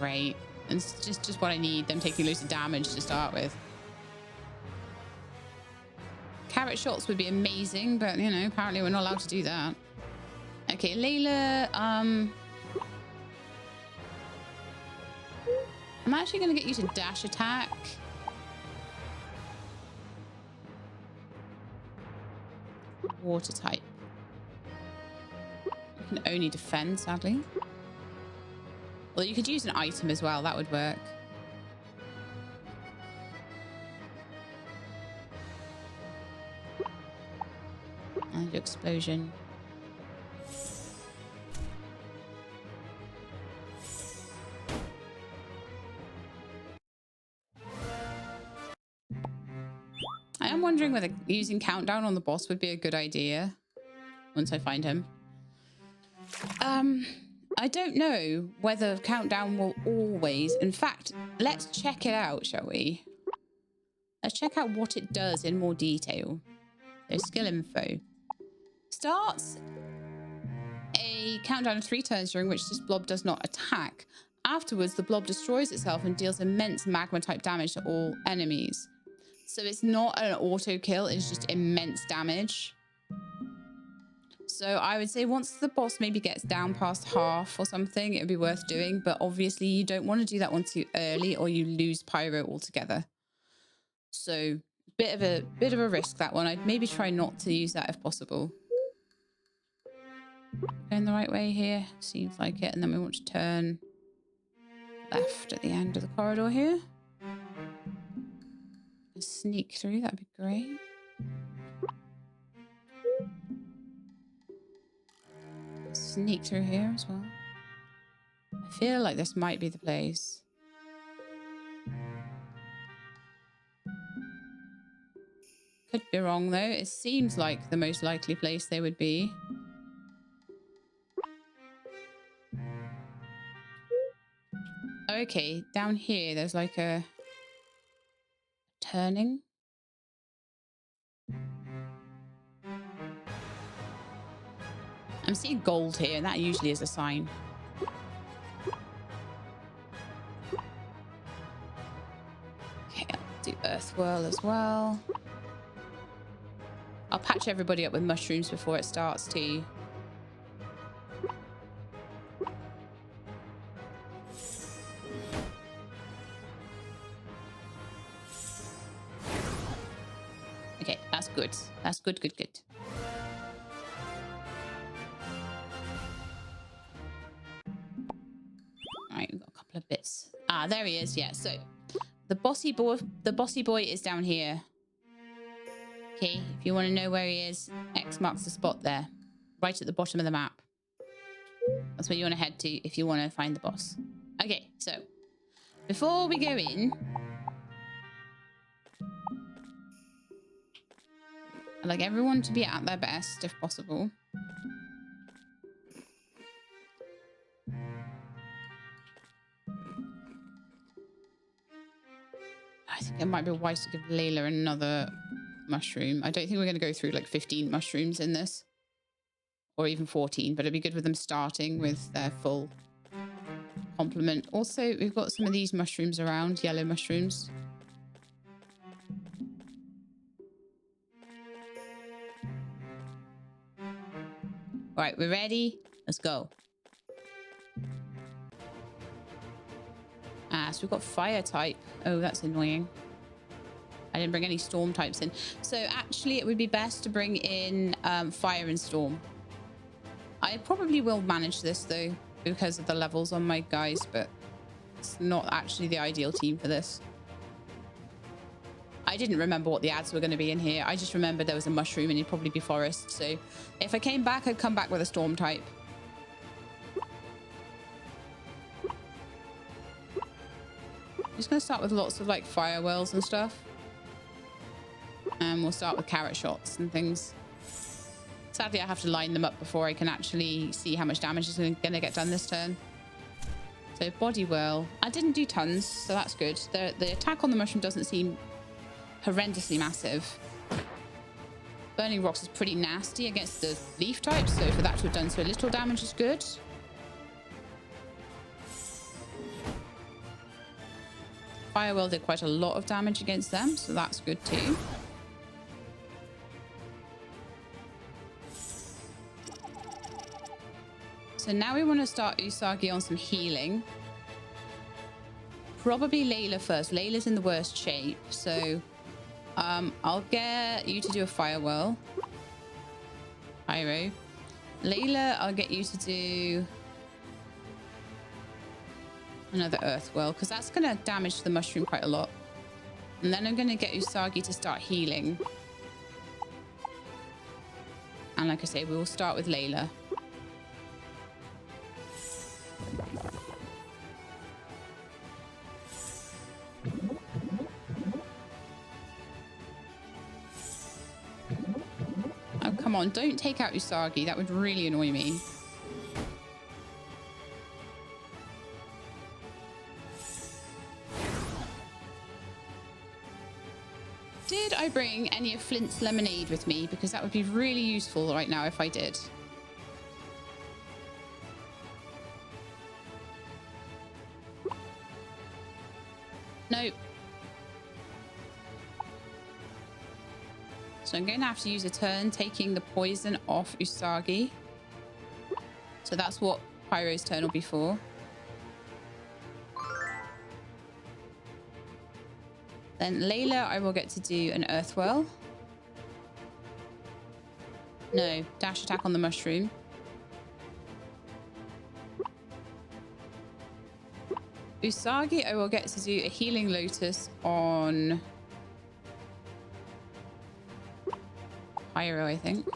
Great. It's just what I need, them taking loads of damage to start with. Carrot shots would be amazing, but, you know, apparently we're not allowed to do that. Okay, Layla, I'm actually going to get you to dash attack. Water type. You can only defend, sadly. Well, you could use an item as well. That would work. And explosion. I am wondering whether using countdown on the boss would be a good idea once I find him. I don't know whether countdown will always... In fact, let's check it out, shall we? Let's check out what it does in more detail. So skill info. Starts a countdown of 3 turns during which this blob does not attack. Afterwards, the blob destroys itself and deals immense magma-type damage to all enemies. So it's not an auto kill, it's just immense damage. So I would say once the boss maybe gets down past half or something, it would be worth doing. But obviously you don't want to do that one too early or you lose Pyro altogether. So bit of a risk, that one. I'd maybe try not to use that if possible. Going the right way here, seems like it. And then we want to turn left at the end of the corridor here. Sneak through, that'd be great. Sneak through here as well. I feel like this might be the place. Could be wrong though. It seems like the most likely place they would be. Okay, down here there's like a turning. I'm seeing gold here, and that usually is a sign. Okay, I'll do Earthwhirl as well. I'll patch everybody up with mushrooms before it starts too. Okay, that's good. That's good, good, good. Alright, we've got a couple of bits. Ah, there he is, yeah. So the bossy boy is down here. Okay, if you want to know where he is, X marks the spot there. Right at the bottom of the map. That's where you want to head to if you want to find the boss. Okay, so before we go in, I'd like everyone to be at their best if possible. I think it might be wise to give Layla another mushroom. I don't think we're going to go through like 15 mushrooms in this. Or even 14, but it'd be good with them starting with their full complement. Also, we've got some of these mushrooms around, yellow mushrooms. Right, we're ready. Let's go. Ah, so we've got fire type. Oh, that's annoying. I didn't bring any storm types in. So actually it would be best to bring in fire and storm. I probably will manage this though because of the levels on my guys, but it's not actually the ideal team for this. I didn't remember what the ads were going to be in here. I just remembered there was a mushroom and it'd probably be forest. So if I came back, I'd come back with a storm type. I'm just going to start with lots of like fire whirls and stuff. And we'll start with carrot shots and things. Sadly, I have to line them up before I can actually see how much damage is going to get done this turn. So body whirl. I didn't do tons, so that's good. The attack on the mushroom doesn't seem horrendously massive. Burning rocks is pretty nasty against the leaf types, so for that to have done so little damage is good. Fire whirl did quite a lot of damage against them, so that's good too. So now we want to start Usagi on some healing. Probably Layla first. Layla's in the worst shape. So I'll get you to do a fire whirl. Pyro. Layla, I'll get you to do another earth whirl because that's going to damage the mushroom quite a lot. And then I'm going to get Usagi to start healing. And like I say, we will start with Layla. Oh, come on. Don't take out Usagi. That would really annoy me. Did I bring any of Flint's lemonade with me? Because that would be really useful right now if I did. Nope. So I'm going to have to use a turn taking the poison off Usagi. So that's what Pyro's turn will be for. Then Layla, I will get to do an earth whirl. No, dash attack on the mushroom. Usagi, I will get to do a healing lotus on Pyro, I think.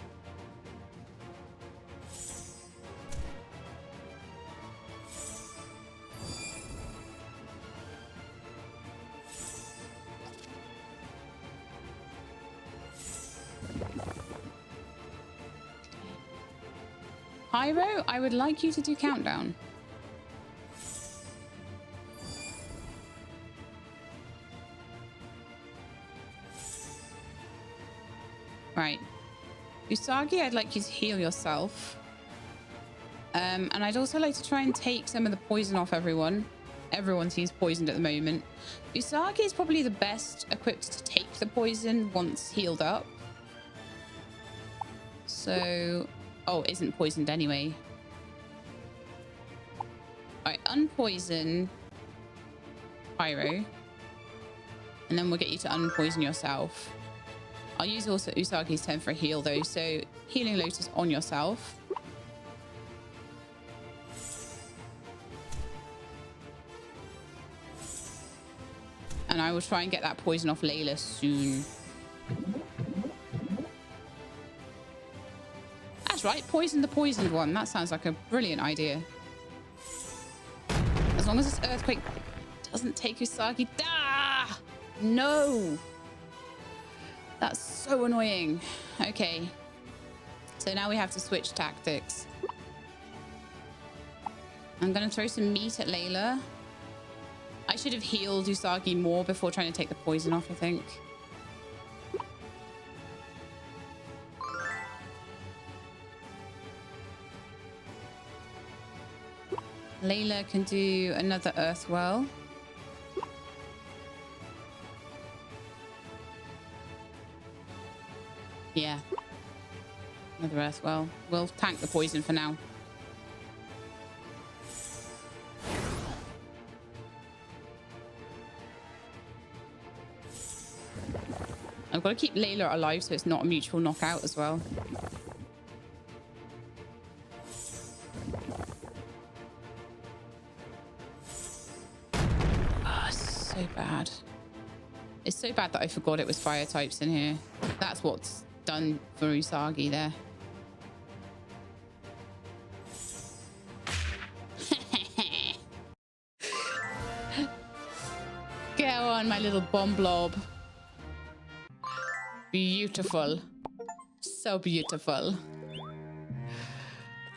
Pyro, I would like you to do countdown. Right. Usagi, I'd like you to heal yourself. And I'd also like to try and take some of the poison off everyone. Everyone seems poisoned at the moment. Usagi is probably the best equipped to take the poison once healed up. So... Oh, isn't poisoned anyway. Alright, unpoison Pyro. And then we'll get you to unpoison yourself. I'll use also Usagi's turn for a heal though. So healing lotus on yourself. And I will try and get that poison off Layla soon. That's right, poison the poisoned one. That sounds like a brilliant idea. As long as this earthquake doesn't take Usagi. Ah! No! That's so annoying. Okay. So now we have to switch tactics. I'm going to throw some meat at Layla. I should have healed Usagi more before trying to take the poison off, I think. Layla can do another earth whirl. Yeah. Another earth whirl. We'll tank the poison for now. I've got to keep Layla alive so it's not a mutual knockout as well. Ah, so bad. It's so bad that I forgot it was fire types in here. That's what's done for Usagi there. Go on, my little bomb blob. Beautiful. So beautiful.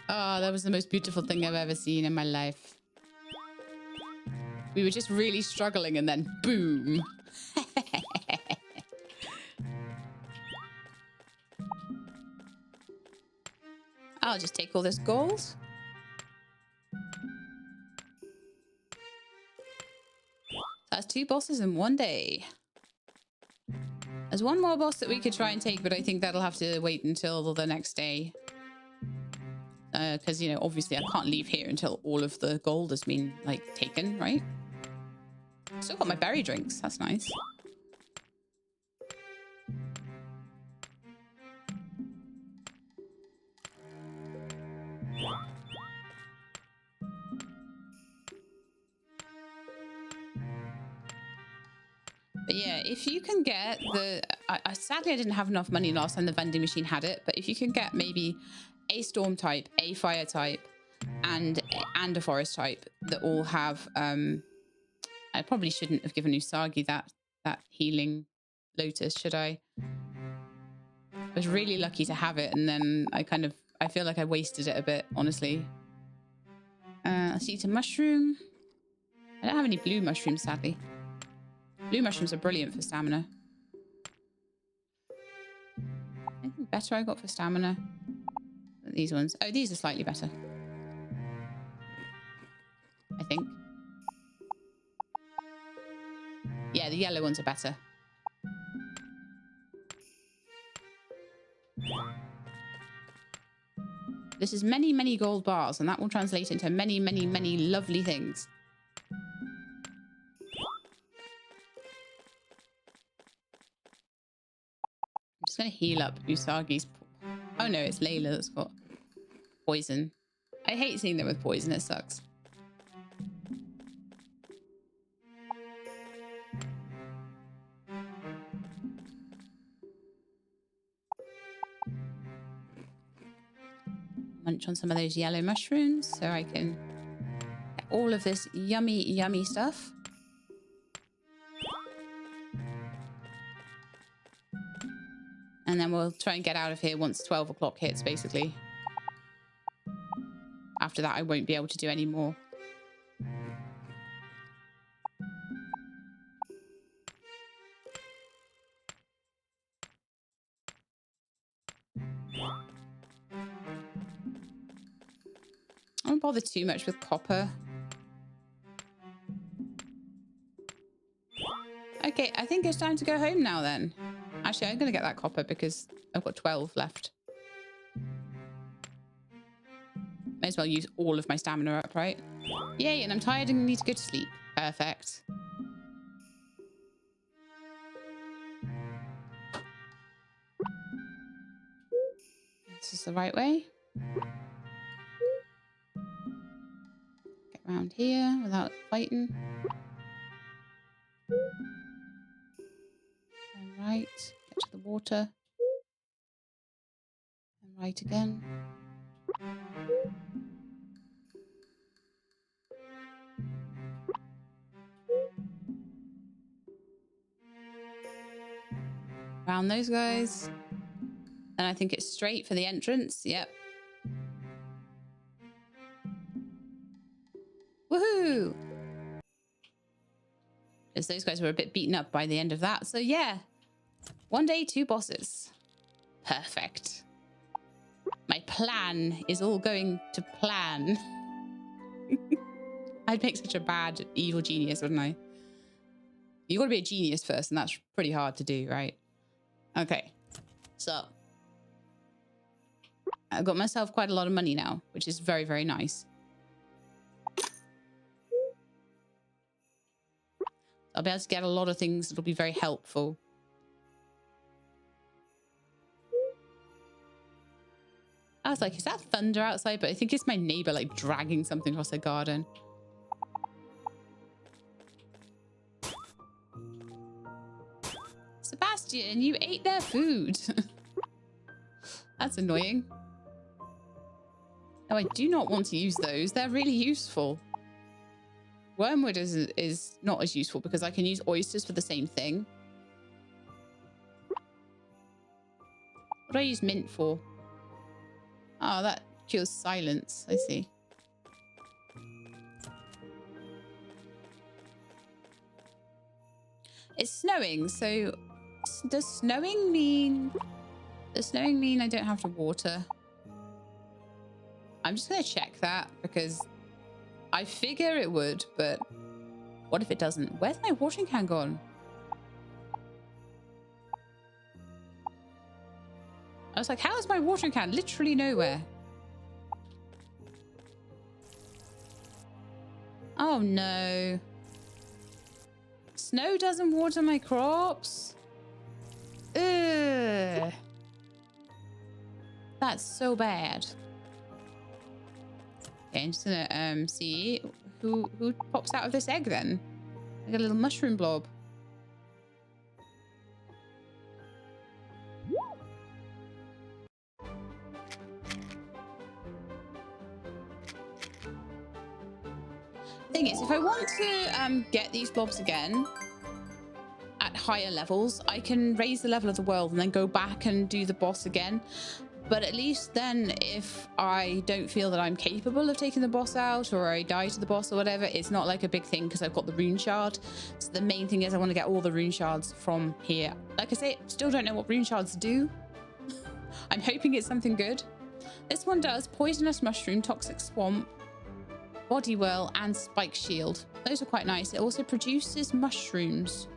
Oh, that was the most beautiful thing I've ever seen in my life. We were just really struggling and then boom. I'll just take all this gold. That's 2 bosses in one day. There's one more boss that we could try and take, but I think that'll have to wait until the next day. Because, you know, obviously I can't leave here until all of the gold has been, like, taken, right? Still got my berry drinks. That's nice. But yeah, if you can get the... sadly, I didn't have enough money last time the vending machine had it. But if you can get maybe a storm type, a fire type, and a forest type that all have... I probably shouldn't have given Usagi that healing lotus, should I? I was really lucky to have it, and then I feel like I wasted it a bit, honestly. Let's eat a mushroom. I don't have any blue mushrooms, sadly. Blue mushrooms are brilliant for stamina. Anything better I got for stamina? These ones. Oh, these are slightly better. I think. Yeah, the yellow ones are better. This is many, many gold bars, and that will translate into many, many, many lovely things. I'm just going to heal up Usagi's... Oh no, it's Layla that's got poison. I hate seeing them with poison, it sucks. Munch on some of those yellow mushrooms so I can get all of this yummy, yummy stuff. And then we'll try and get out of here once 12 o'clock hits, basically. After that, I won't be able to do any more. I don't bother too much with copper. Okay, I think it's time to go home now then. Actually, I'm going to get that copper because I've got 12 left. May as well use all of my stamina up, right? Yay, and I'm tired and need to go to sleep. Perfect. This is the right way. Get around here without fighting. And right. Get to the water. And right again. Around those guys. And I think it's straight for the entrance. Yep. Woohoo! Because those guys were a bit beaten up by the end of that. So yeah. 1 day, 2 bosses. Perfect. My plan is all going to plan. I'd make such a bad evil genius, wouldn't I? You got to be a genius first, and that's pretty hard to do, right? Okay. So I've got myself quite a lot of money now, which is very, very nice. I'll be able to get a lot of things that'll be very helpful. was like, is that thunder outside? But I think it's my neighbor like dragging something across the garden. Sebastian, you ate their food. That's annoying. No, I do not want to use those. They're really useful. Wormwood is not as useful because I can use oysters for the same thing. What do I use mint for? Oh, that cures silence. I see. It's snowing, so does snowing mean... Does snowing mean I don't have to water? I'm just going to check that because I figure it would, but what if it doesn't? Where's my watering can gone? I was like, how is my watering can? Literally nowhere. Oh no. Snow doesn't water my crops? Ugh. That's so bad. Okay, I'm just gonna see who pops out of this egg then. I got a little mushroom blob. Thing is, if I want to get these blobs again at higher levels, I can raise the level of the world and then go back and do the boss again. But at least then, if I don't feel that I'm capable of taking the boss out, or I die to the boss or whatever, it's not like a big thing because I've got the rune shard. So the main thing is I want to get all the rune shards from here. Like I say, still don't know what rune shards do. I'm hoping it's something good. This one does poisonous mushroom, toxic swamp, body whirl, and spike shield. Those are quite nice. It also produces mushrooms.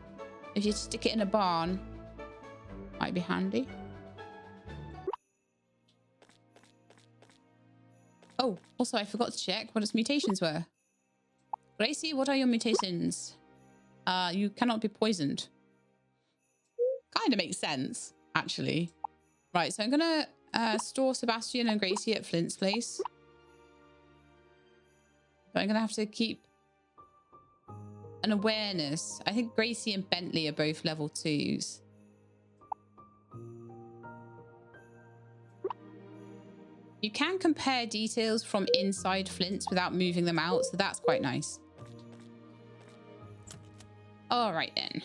If you stick it in a barn, might be handy. Oh, also I forgot to check what its mutations were. Gracie, what are your mutations? You cannot be poisoned. Kind of makes sense, actually. Right, so I'm gonna store Sebastian and Gracie at Flint's place. But I'm gonna have to keep an awareness. I think Gracie and Bentley are both level 2s. You can compare details from inside Flints without moving them out, so that's quite nice. All right then.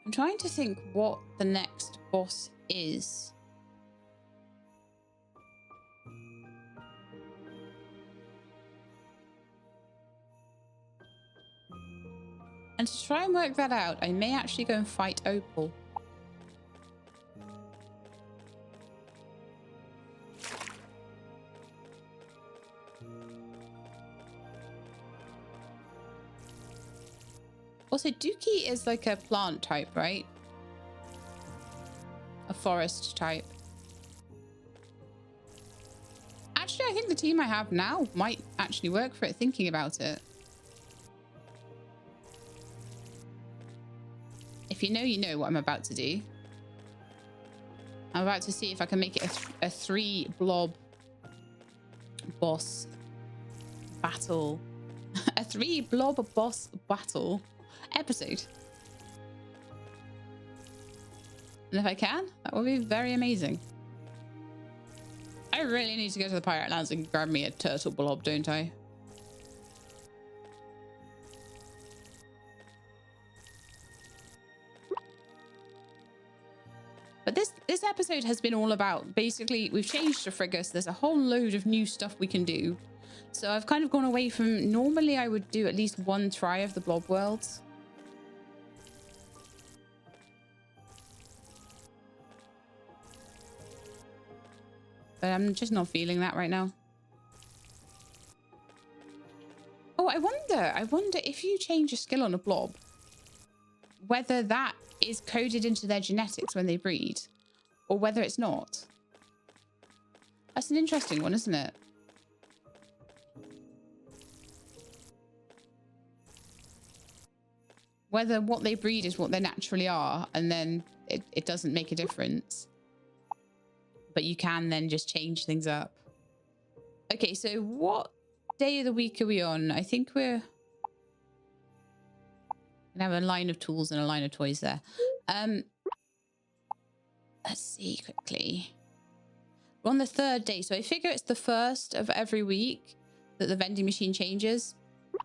I'm trying to think what the next boss is. And to try and work that out, I may actually go and fight Opal. Also, Dookie is like a plant type, right? A forest type. Actually, I think the team I have now might actually work for it, thinking about it. If you know what I'm about to do. I'm about to see if I can make it a 3 blob boss battle. A 3 blob boss battle episode. And if I can, that would be very amazing. I really need to go to the Pirate Lands and grab me a turtle blob, don't I? But this episode has been all about, basically, we've changed to Frigus. There's a whole load of new stuff we can do. So I've kind of gone away from, normally I would do at least 1 try of the blob worlds. But I'm just not feeling that right now. Oh, I wonder if you change a skill on a blob, whether that is coded into their genetics when they breed, or whether it's not. That's an interesting one, isn't it? whether what they breed is what they naturally are, and then it doesn't make a difference. But you can then just change things up. Okay, so what day of the week are we on? I think we're gonna have a line of tools and a line of toys there. Let's see quickly. We're on the 3rd day, so I figure it's the 1st of every week that the vending machine changes.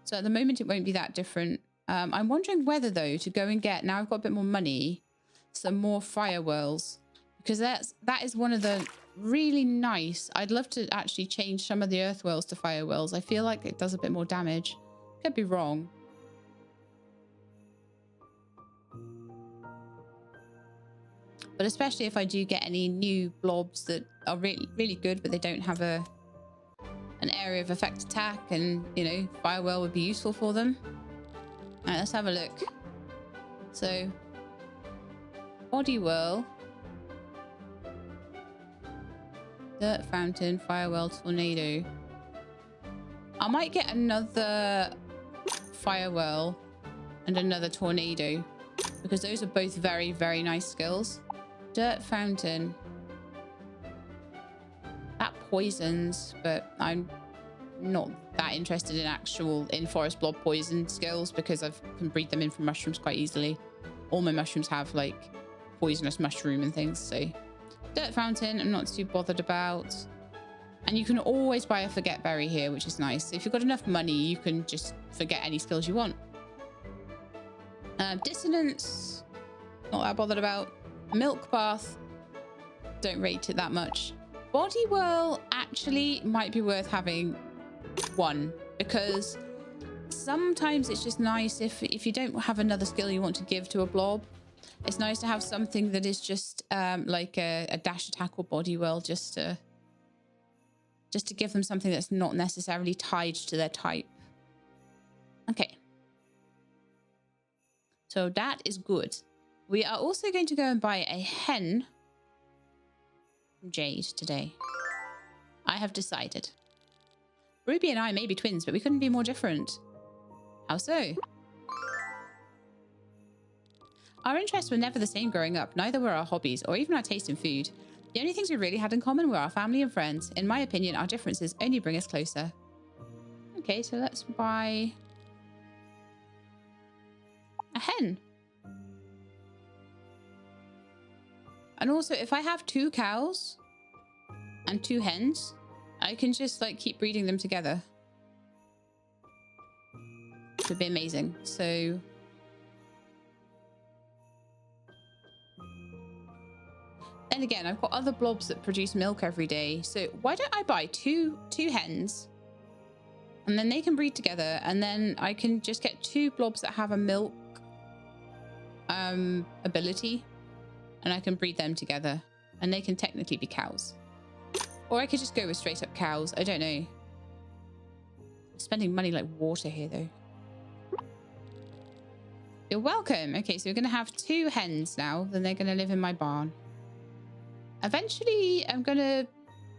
So at the moment, it won't be that different. I'm wondering whether, though, to go and get, now I've got a bit more money, some more fire whirls, because that is one of the really nice. I'd love to actually change some of the earth whirls to fire whirls. I feel like it does a bit more damage. Could be wrong. But especially if I do get any new blobs that are really, really good, but they don't have an area of effect attack, and, you know, fire whirl would be useful for them. All right, let's have a look. So, body whirl, dirt fountain, fire whirl, tornado. I might get another fire whirl and another tornado, because those are both very, very nice skills. Dirt fountain. That poisons, but I'm not that interested in actual in-forest blob poison skills, because I can breed them in from mushrooms quite easily. All my mushrooms have like poisonous mushroom and things, so dirt fountain I'm not too bothered about. And you can always buy a forget berry here, which is nice. So if you've got enough money, you can just forget any skills you want. Dissonance, not that bothered about. Milk bath, don't rate it that much. Body whirl actually might be worth having one, because sometimes it's just nice if you don't have another skill you want to give to a blob. It's nice to have something that is just like a dash attack or body whirl, just to give them something that's not necessarily tied to their type. Okay, so that is good. We are also going to go and buy a hen from Jade today. I have decided. Ruby and I may be twins, but we couldn't be more different. How so? Our interests were never the same growing up. Neither were our hobbies, or even our taste in food. The only things we really had in common were our family and friends. In my opinion, our differences only bring us closer. Okay, so let's buy a hen. And also, if I have 2 cows and 2 hens, I can just like keep breeding them together. It would be amazing. So then again, I've got other blobs that produce milk every day. So why don't I buy two hens, and then they can breed together, and then I can just get 2 blobs that have a milk ability, and I can breed them together, and they can technically be cows. Or I could just go with straight up cows. I don't know. I'm spending money like water here, though. You're welcome. Okay, so we're going to have 2 hens now. Then they're going to live in my barn. Eventually, I'm going to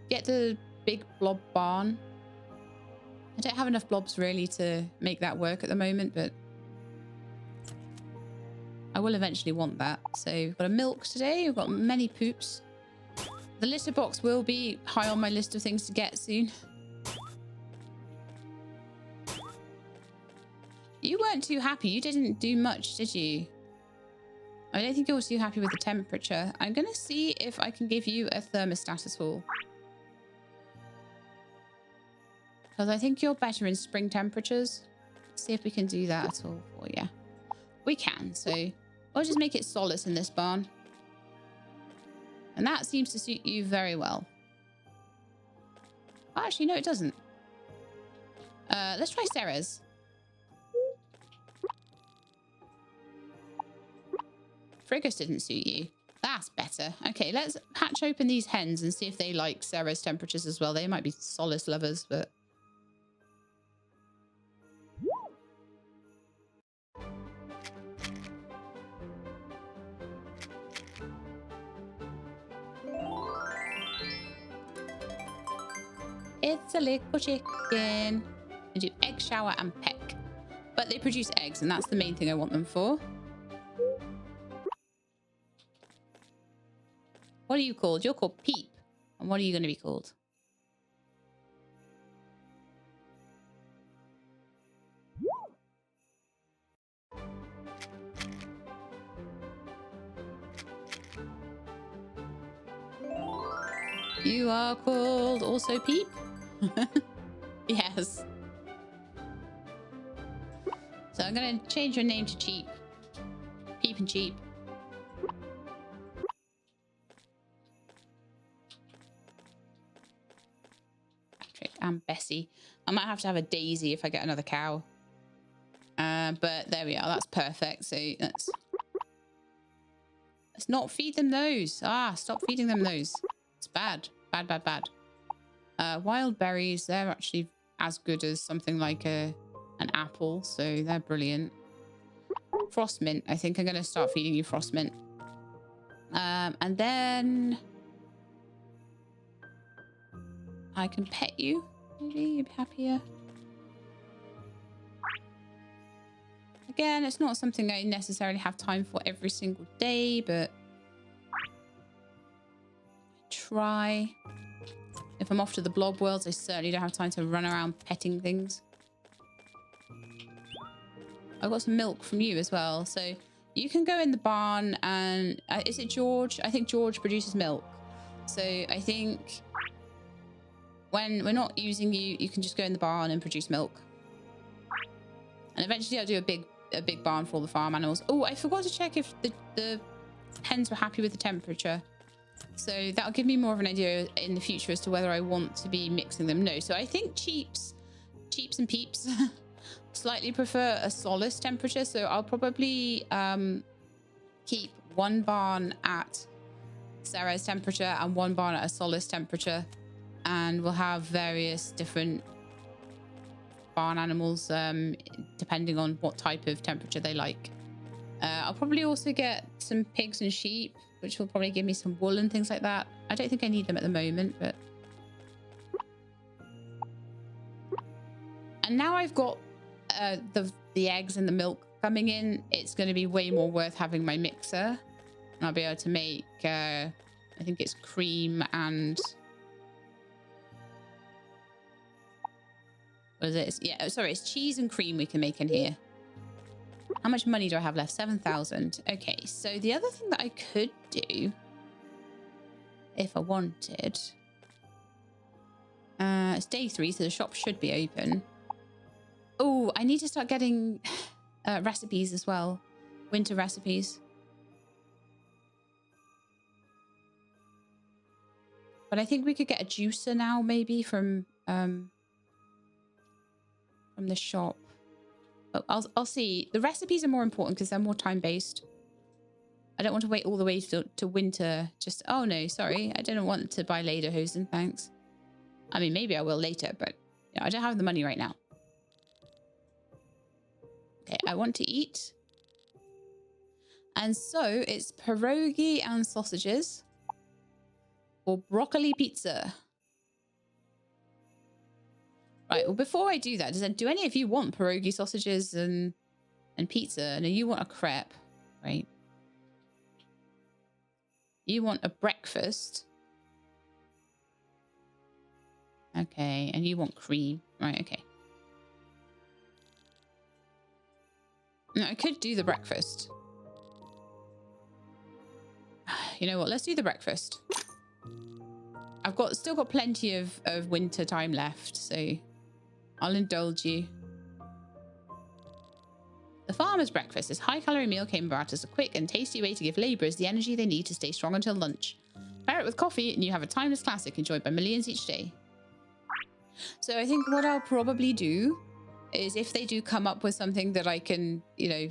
get the big blob barn. I don't have enough blobs really to make that work at the moment, but I will eventually want that. So we've got a milk today. We've got many poops. The litter box will be high on my list of things to get soon. You weren't too happy. You didn't do much, did you? I don't think you were too happy with the temperature. I'm going to see if I can give you a thermostat at all. Because I think you're better in spring temperatures. Let's see if we can do that at all for you. We can, so I'll just make it solace in this barn. And that seems to suit you very well. Oh, actually, no, it doesn't. Let's try Sarah's. Frigus didn't suit you. That's better. Okay, let's hatch open these hens and see if they like Sarah's temperatures as well. They might be solace lovers, but... It's a little chicken. And do egg shower and peck. But they produce eggs, and that's the main thing I want them for. What are you called? You're called Peep. And what are you going to be called? You are called also Peep? Yes. So I'm going to change your name to Cheap. Peep and Cheap. Patrick and Bessie. I might have to have a Daisy if I get another cow. But there we are. That's perfect. So let's not feed them those. Ah, stop feeding them those. It's bad. Bad, bad, bad. Wild berries, they're actually as good as something like an apple. So they're brilliant. Frost mint. I think I'm going to start feeding you frost mint. And then I can pet you. Maybe you'd be happier. Again, it's not something I necessarily have time for every single day, but try. If I'm off to the blob worlds, I certainly don't have time to run around petting things. I got some milk from you as well, so you can go in the barn and is it George? I think George produces milk, so I think when we're not using you, you can just go in the barn and produce milk. And eventually I'll do a big barn for all the farm animals. Oh, I forgot to check if the hens were happy with the temperature. So that'll give me more of an idea in the future as to whether I want to be mixing them. No, so I think Cheeps and Peeps slightly prefer a solace temperature. So I'll probably keep one barn at Sarah's temperature and one barn at a solace temperature. And we'll have various different barn animals depending on what type of temperature they like. I'll probably also get some pigs and sheep, which will probably give me some wool and things like that. I don't think I need them at the moment, but... And now I've got the eggs and the milk coming in, it's going to be way more worth having my mixer. And I'll be able to make, I think it's cream and... What is it? Yeah, sorry, it's cheese and cream we can make in here. How much money do I have left? 7,000. Okay, so the other thing that I could do, if I wanted, it's day 3, so the shop should be open. Oh, I need to start getting recipes as well. Winter recipes. But I think we could get a juicer now, maybe, from the shop. But I'll see. The recipes are more important because they're more time-based. I don't want to wait all the way to winter. Just, oh no, sorry. I didn't want to buy lederhosen, thanks. I mean, maybe I will later, but you know, I don't have the money right now. Okay, I want to eat. And so it's pierogi and sausages or broccoli pizza. Right, well, before I do that, do any of you want pierogi sausages and pizza? No, you want a crepe, right? You want a breakfast. Okay, and you want cream. Right, okay. No, I could do the breakfast. You know what? Let's do the breakfast. I've still got plenty of winter time left, so I'll indulge you. The farmer's breakfast. This high-calorie meal came about as a quick and tasty way to give labourers the energy they need to stay strong until lunch. Pair it with coffee and you have a timeless classic enjoyed by millions each day. So I think what I'll probably do is if they do come up with something that I can, you know,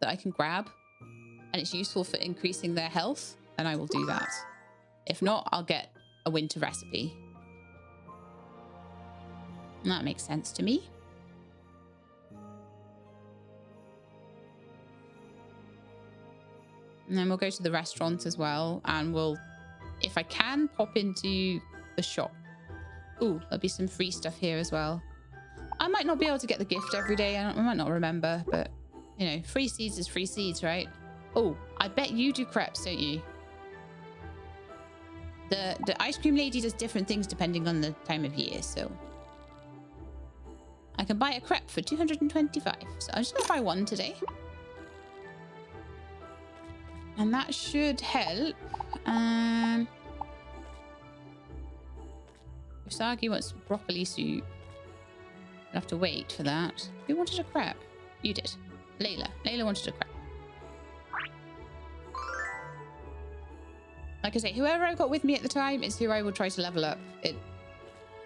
that I can grab and it's useful for increasing their health, then I will do that. If not, I'll get a winter recipe. That makes sense to me. And then we'll go to the restaurant as well. And we'll, if I can, pop into the shop. Ooh, there'll be some free stuff here as well. I might not be able to get the gift every day. I might not remember, but you know, free seeds is free seeds, right? Oh, I bet you do crepes, don't you? The ice cream lady does different things depending on the time of year, so I can buy a crepe for 225. So I'm just gonna buy one today. And that should help. Usagi wants broccoli soup. I'll have to wait for that. Who wanted a crepe? You did. Layla. Layla wanted a crepe. Like I say, whoever I've got with me at the time is who I will try to level up.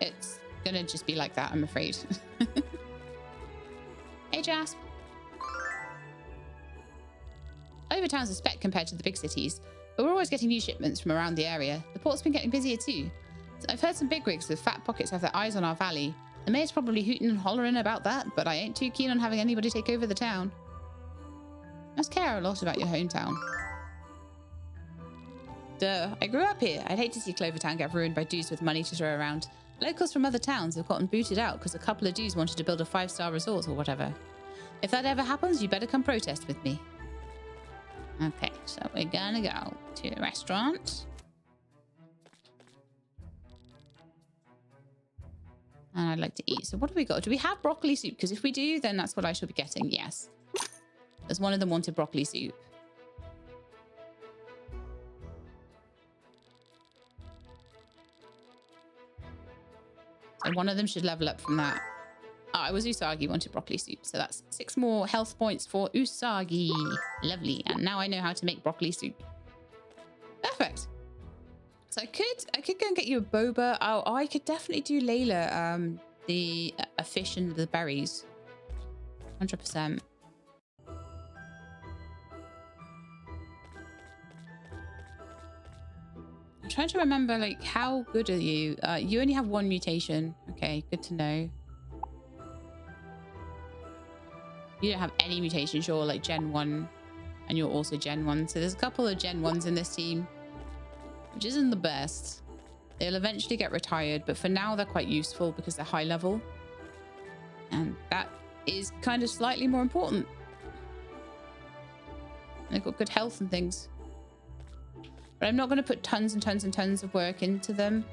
It's gonna just be like that, I'm afraid. Hey, Jasp. Clover Town's a speck compared to the big cities, but we're always getting new shipments from around the area. The port's been getting busier too. I've heard some bigwigs with fat pockets have their eyes on our valley. The mayor's probably hooting and hollering about that, but I ain't too keen on having anybody take over the town. I must care a lot about your hometown. Duh, I grew up here. I'd hate to see Clover Town get ruined by dudes with money to throw around. Locals from other towns have gotten booted out because a couple of dudes wanted to build a 5-star resort or whatever. If that ever happens, you better come protest with me. Okay, so we're gonna go to the restaurant. And I'd like to eat. So what do we got? Do we have broccoli soup? Because if we do, then that's what I should be getting. Yes. As one of them wanted broccoli soup. So one of them should level up from that. Oh, it was Usagi wanted broccoli soup. So that's 6 more health points for Usagi. Lovely. And now I know how to make broccoli soup. Perfect. So I could go and get you a boba. Oh, I could definitely do Layla, a fish and the berries. 100%. I'm trying to remember, like, how good are you? You only have 1 mutation. Okay, good to know. You don't have any mutations. You're like Gen 1 and you're also Gen 1. So there's a couple of Gen 1s in this team, which isn't the best. They'll eventually get retired, but for now they're quite useful because they're high level. And that is kind of slightly more important. They've got good health and things. But I'm not going to put tons and tons and tons of work into them.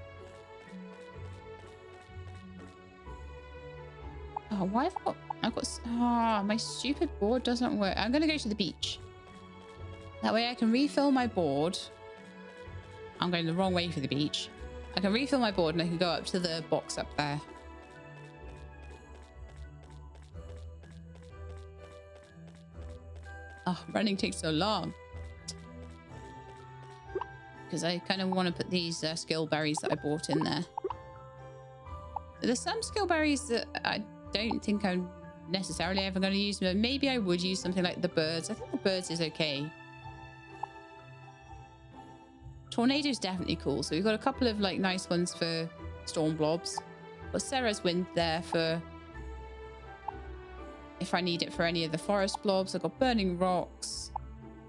Oh, why have I got... Oh, my stupid board doesn't work. I'm going to go to the beach. That way I can refill my board. I'm going the wrong way for the beach. I can refill my board and I can go up to the box up there. Oh, running takes so long. Because I kind of want to put these skill berries that I bought in there. There's some skill berries that I don't think I'm necessarily ever going to use, but maybe I would use something like the birds. I think the birds is okay. Tornado's definitely cool. So we've got a couple of like nice ones for storm blobs. But Sarah's wind there for if I need it for any of the forest blobs. I've got burning rocks.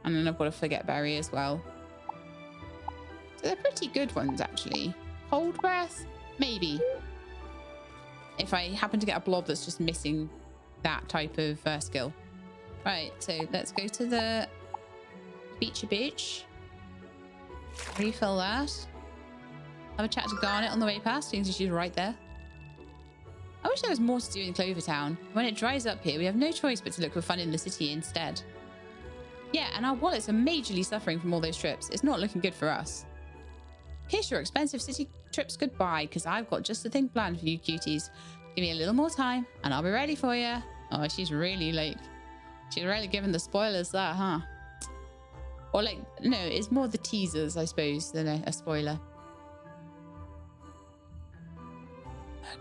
And then I've got a forget berry as well. So they're pretty good ones, actually. Hold breath? Maybe. If I happen to get a blob that's just missing that type of skill. Right, so let's go to the beachy beach. Refill that. Have a chat to Garnet on the way past, since she's right there. I wish there was more to do in Clover Town. When it dries up here, we have no choice but to look for fun in the city instead. Yeah, and our wallets are majorly suffering from all those trips. It's not looking good for us. Kiss your expensive city trips goodbye, because I've got just the thing planned for you cuties. Give me a little more time, and I'll be ready for you. Oh, she's really giving the spoilers there, huh? Or like, no, it's more the teasers, I suppose, than a spoiler.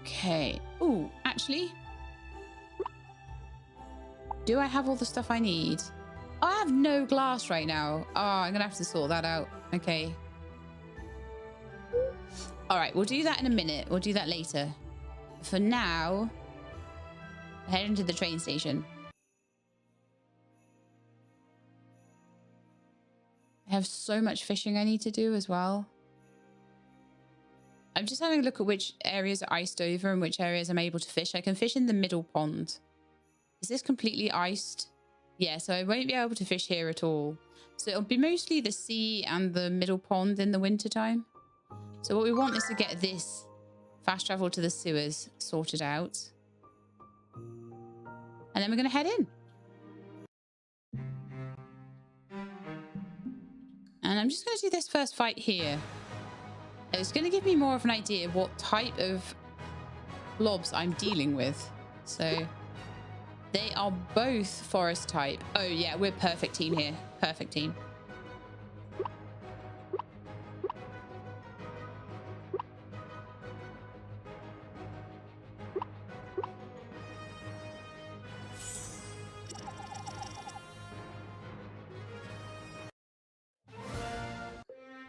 Okay. Ooh, actually, do I have all the stuff I need? Oh, I have no glass right now. Oh, I'm gonna have to sort that out. Okay. All right, we'll do that in a minute. We'll do that later. For now, head into the train station. I have so much fishing I need to do as well. I'm just having a look at which areas are iced over and which areas I'm able to fish. I can fish in the middle pond. Is this completely iced? Yeah, so I won't be able to fish here at all. So it'll be mostly the sea and the middle pond in the wintertime. So what we want is to get this fast travel to the sewers sorted out. And then we're going to head in. And I'm just going to do this first fight here. It's going to give me more of an idea of what type of blobs I'm dealing with. So they are both forest type. Oh yeah, we're perfect team here. Perfect team.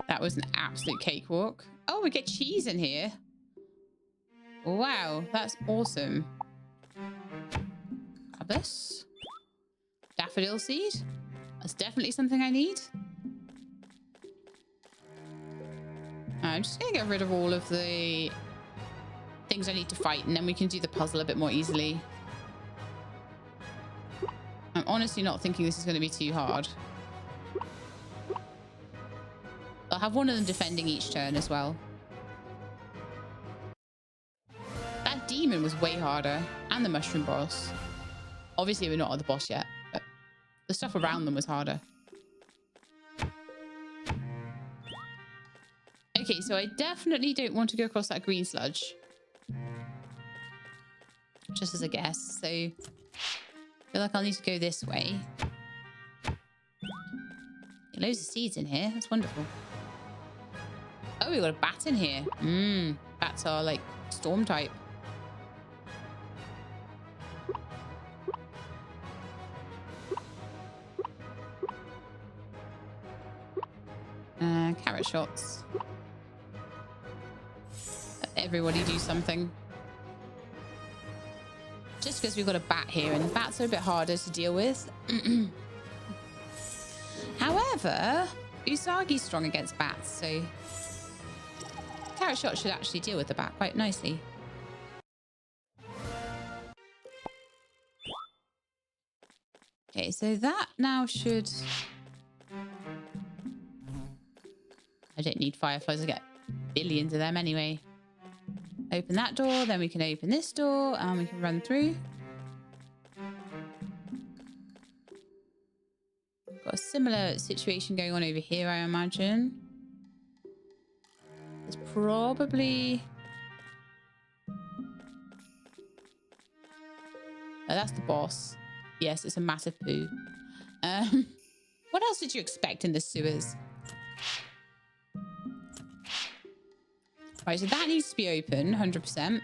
That was an absolute cakewalk. Oh, we get cheese in here. Wow, that's awesome. Grab this. Daffodil seed. That's definitely something I need. I'm just going to get rid of all of the things I need to fight, and then we can do the puzzle a bit more easily. I'm honestly not thinking this is going to be too hard. I'll have one of them defending each turn as well. That demon was way harder. And the mushroom boss. Obviously, we're not at the boss yet, but the stuff around them was harder. Okay, so I definitely don't want to go across that green sludge. Just as a guess. So I feel like I'll need to go this way. Loads of seeds in here. That's wonderful. Oh, we got a bat in here. Bats are like storm type. Carrot shots. Everybody do something. Just because we've got a bat here, and bats are a bit harder to deal with. However, Usagi's strong against bats, so carrot shot should actually deal with the bat quite nicely. Okay, so that now should... I don't need fireflies, I get billions of them anyway. Open that door, then we can open this door, and we can run through. Got a similar situation going on over here, I imagine. There's probably... Oh, that's the boss. Yes, it's a massive poo. What else did you expect in the sewers? Right, so that needs to be open, 100%.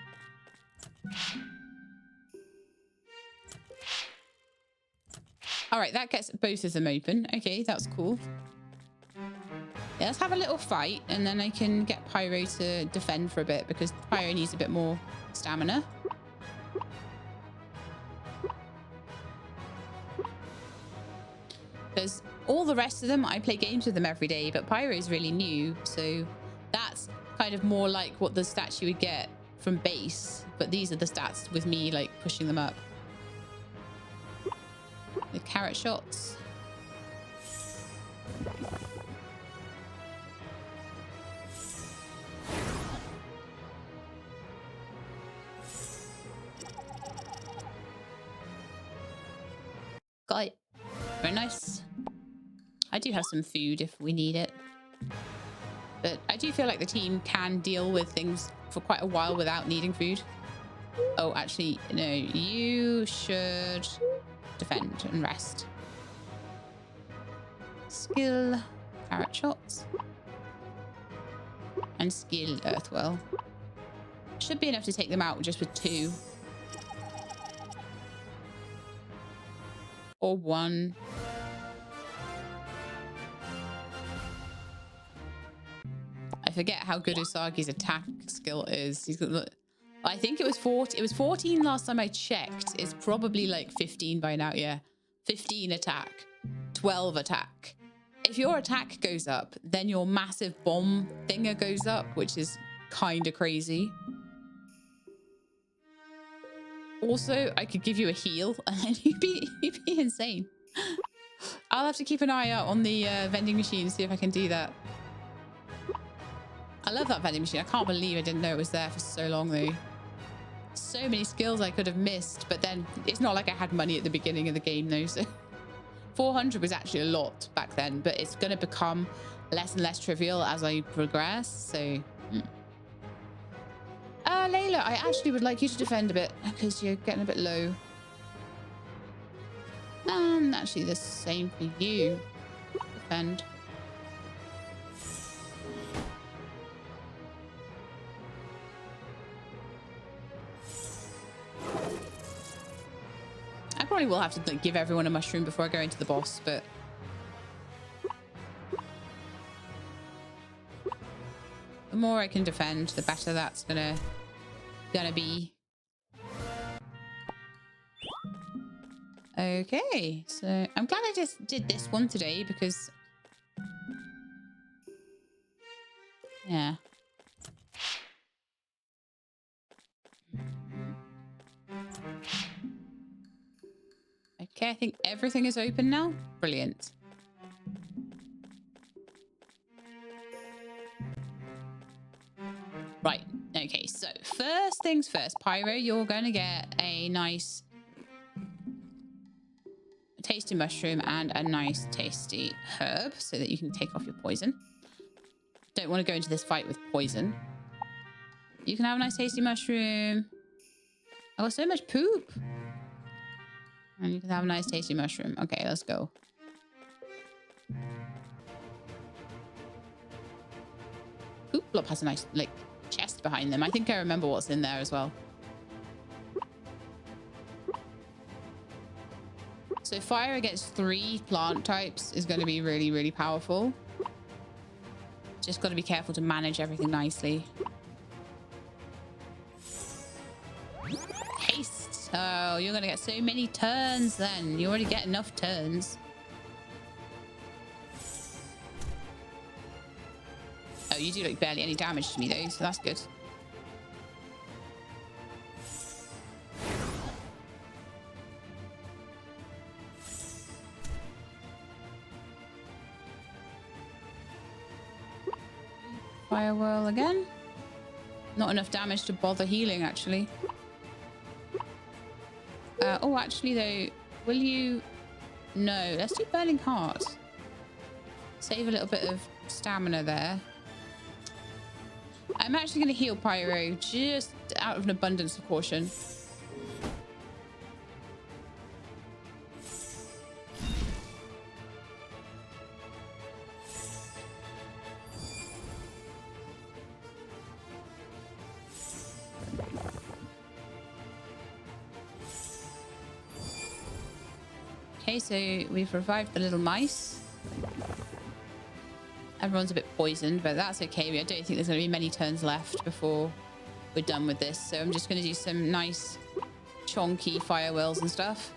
All right, that gets both of them open. Okay, that's cool. Yeah, let's have a little fight, and then I can get Pyro to defend for a bit, because Pyro needs a bit more stamina. Because all the rest of them, I play games with them every day, but Pyro is really new, so that's kind of more like what the stats you would get from base, but these are the stats with me like pushing them up. The carrot shots. Got it. Very nice. I do have some food if we need it. But I do feel like the team can deal with things for quite a while without needing food. Oh, actually, no. You should defend and rest. Skill, carrot shots. And skill, earthwell. Should be enough to take them out just with 2. Or 1. I forget how good Usagi's attack skill is. He's got, I think it was 40. It was 14 last time I checked. It's probably like 15 by now. Yeah, 15 attack, 12 attack. If your attack goes up, then your massive bomb thinger goes up, which is kind of crazy. Also, I could give you a heal and you'd be insane. I'll have to keep an eye out on the vending machine to see if I can do that. I love that vending machine. I can't believe I didn't know it was there for so long though. So many skills I could have missed, but then it's not like I had money at the beginning of the game though, so 400 was actually a lot back then, but it's going to become less and less trivial as I progress, so... Layla, I actually would like you to defend a bit, because you're getting a bit low. Actually the same for you. Defend. I probably will have to like, give everyone a mushroom before I go into the boss, but... the more I can defend, the better that's gonna be. Okay, so I'm glad I just did this one today because... yeah. Okay, I think everything is open now. Brilliant. Right, okay, so first things first, Pyro, you're going to get a nice tasty mushroom and a nice tasty herb so that you can take off your poison. Don't want to go into this fight with poison. You can have a nice tasty mushroom. I got so much poop. And you can have a nice tasty mushroom. Okay, let's go. Poop blob has a nice, like, chest behind them. I think I remember what's in there as well. So fire against 3 plant types is going to be really, really powerful. Just got to be careful to manage everything nicely. Haste. Oh, you're going to get so many turns then. You already get enough turns. Oh, you do like barely any damage to me though, so that's good. Fire whirl again. Not enough damage to bother healing, actually. Oh, actually, though, will you... no, let's do Burning Heart. Save a little bit of stamina there. I'm actually going to heal Pyro just out of an abundance of caution. Okay, so we've revived the little mice. Everyone's a bit poisoned, but that's okay. I don't think there's going to be many turns left before we're done with this. So I'm just going to do some nice chonky fire whirls and stuff.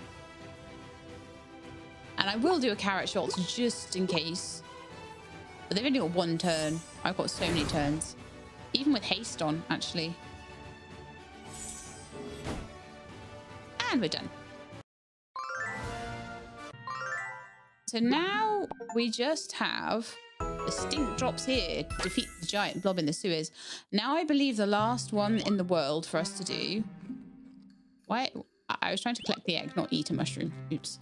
And I will do a carrot shot just in case. But they've only got 1 turn. I've got so many turns. Even with haste on, actually. And we're done. So now we just have the stink drops here. Defeat the giant blob in the sewers. Now I believe the last one in the world for us to do... why? I was trying to collect the egg, not eat a mushroom. Oops.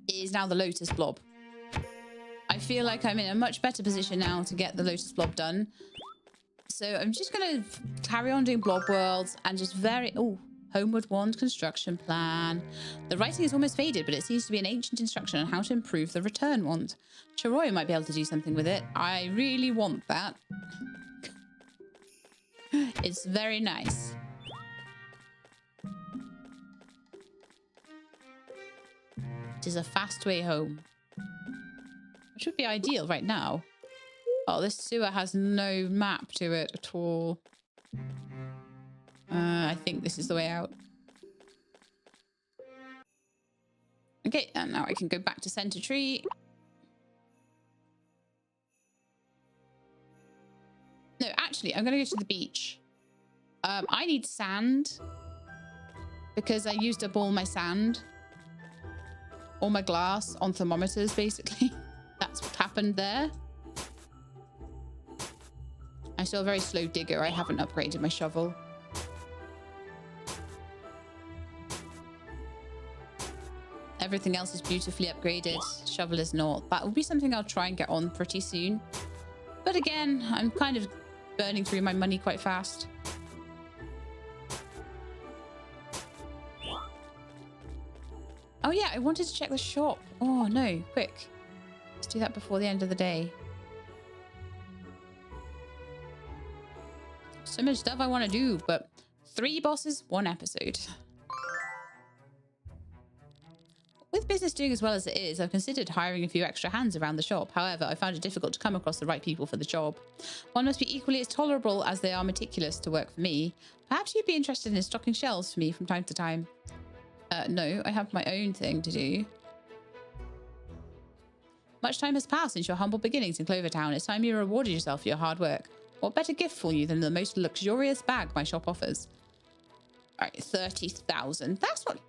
Is now the lotus blob. I feel like I'm in a much better position now to get the lotus blob done. So I'm just going to carry on doing blob worlds and just very... oh, Homeward Wand construction plan. The writing is almost faded, but it seems to be an ancient instruction on how to improve the return wand. Chiroy might be able to do something with it. I really want that. It's very nice. It is a fast way home. Which would be ideal right now. Oh, this sewer has no map to it at all. I think this is the way out. Okay, and now I can go back to Center Tree. No, actually, I'm going to go to the beach. I need sand because I used up all my sand. All my glass on thermometers, basically. That's what happened there. I'm still a very slow digger. I haven't upgraded my shovel. Everything else is beautifully upgraded. Shovel is not. That will be something I'll try and get on pretty soon. But again, I'm kind of burning through my money quite fast. Oh yeah, I wanted to check the shop. Oh no, quick. Let's do that before the end of the day. So much stuff I want to do, but 3 bosses, 1 episode. With business doing as well as it is, I've considered hiring a few extra hands around the shop. However, I found it difficult to come across the right people for the job. One must be equally as tolerable as they are meticulous to work for me. Perhaps you'd be interested in stocking shelves for me from time to time. No, I have my own thing to do. Much time has passed since your humble beginnings in Clover Town. It's time you rewarded yourself for your hard work. What better gift for you than the most luxurious bag my shop offers? All right, 30,000. That's not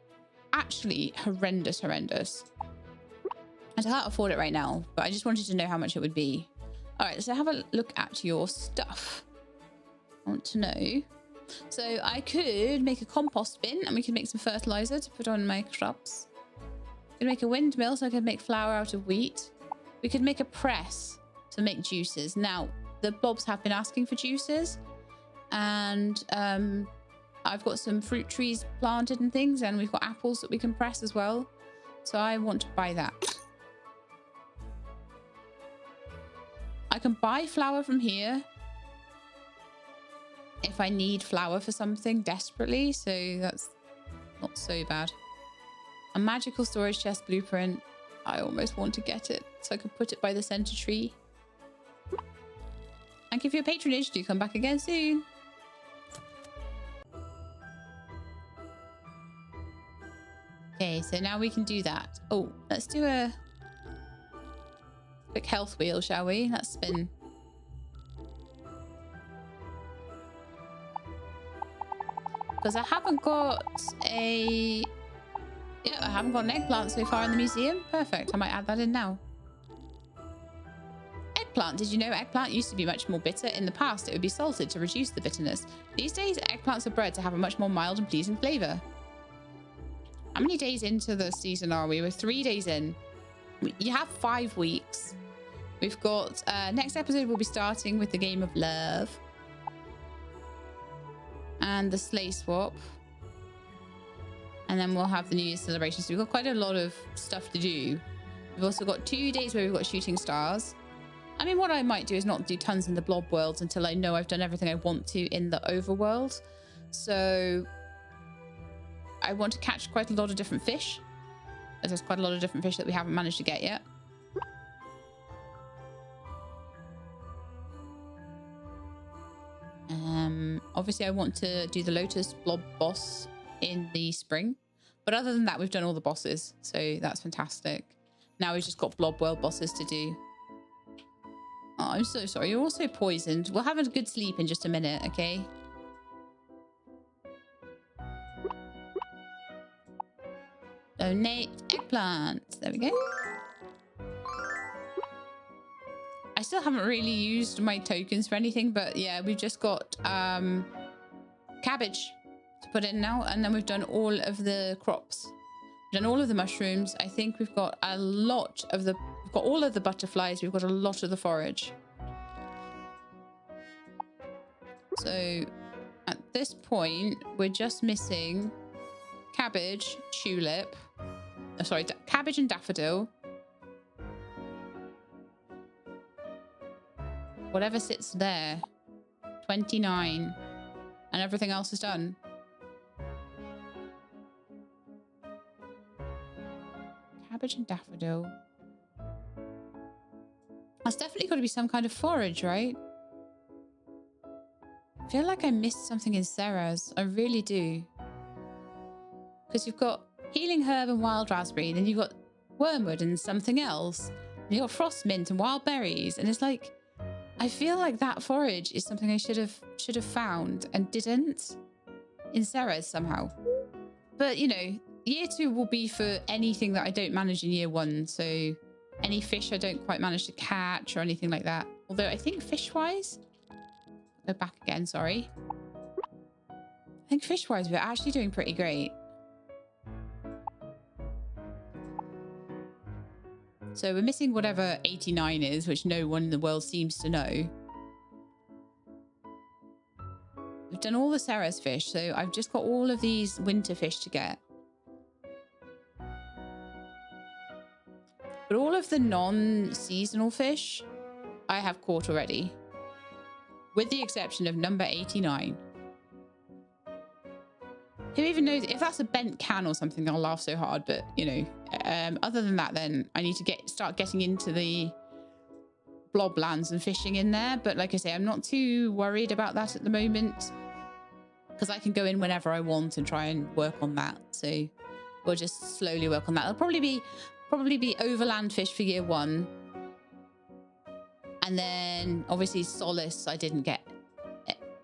actually horrendous. I can't afford it right now, but I just wanted to know how much it would be. All right, so have a look at your stuff. I want to know. So I could make a compost bin and we could make some fertilizer to put on my crops. I could make a windmill so I could make flour out of wheat. We could make a press to make juices. Now, the blobs have been asking for juices and I've got some fruit trees planted and things, and we've got apples that we can press as well. So I want to buy that. I can buy flour from here if I need flour for something desperately, so that's not so bad. A magical storage chest blueprint. I almost want to get it so I can put it by the center tree. Thank you for your patronage. Do come back again soon. Okay, so now we can do that. Oh, let's do a quick health wheel, shall we? Let's spin. Because I haven't got a... Yeah, I haven't got an eggplant so far in the museum. Perfect. I might add that in now. Eggplant. Did you know eggplant used to be much more bitter? In the past, it would be salted to reduce the bitterness. These days, eggplants are bred to have a much more mild and pleasing flavour. How many days into the season are we? We're 3 days in. You have 5 weeks. We've got... next episode, we'll be starting with the game of love. And the sleigh swap. And then we'll have the New Year's celebration. So we've got quite a lot of stuff to do. We've also got 2 days where we've got shooting stars. I mean, what I might do is not do tons in the blob worlds until I know I've done everything I want to in the overworld. So I want to catch quite a lot of different fish. There's quite a lot of different fish that we haven't managed to get yet. Obviously, I want to do the Lotus Blob boss in the spring. But other than that, we've done all the bosses. So that's fantastic. Now we've just got Blob World bosses to do. Oh, I'm so sorry. You're also poisoned. We'll have a good sleep in just a minute, okay? Donate eggplant. There we go. I still haven't really used my tokens for anything, but yeah, we've just got cabbage to put in now, and then we've done all of the crops. We've done all of the mushrooms. I think we've got a lot of the... We've got all of the butterflies. We've got a lot of the forage. So at this point, we're just missing cabbage, tulip. Oh, sorry, cabbage and daffodil. Whatever sits there. 29. And everything else is done. Cabbage and daffodil. That's definitely got to be some kind of forage, right? I feel like I missed something in Sarah's. I really do. Because you've got healing herb and wild raspberry. Then you've got wormwood and something else. And you've got frost mint and wild berries. And it's like... I feel like that forage is something I should have found and didn't in Ceres somehow. But you know, year 2 will be for anything that I don't manage in year 1. So any fish I don't quite manage to catch or anything like that. Although I think fish-wise, go back again, sorry. I think fish-wise, we're actually doing pretty great. So we're missing whatever 89 is, which no one in the world seems to know. We've done all the Ceres fish, so I've just got all of these winter fish to get. But all of the non-seasonal fish, I have caught already. With the exception of number 89. Who even knows? If that's a bent can or something, I'll laugh so hard. But, you know, other than that, then I need to start getting into the blob lands and fishing in there. But like I say, I'm not too worried about that at the moment, because I can go in whenever I want and try and work on that. So we'll just slowly work on that. It'll probably be overland fish for year 1. And then obviously Solace, I didn't get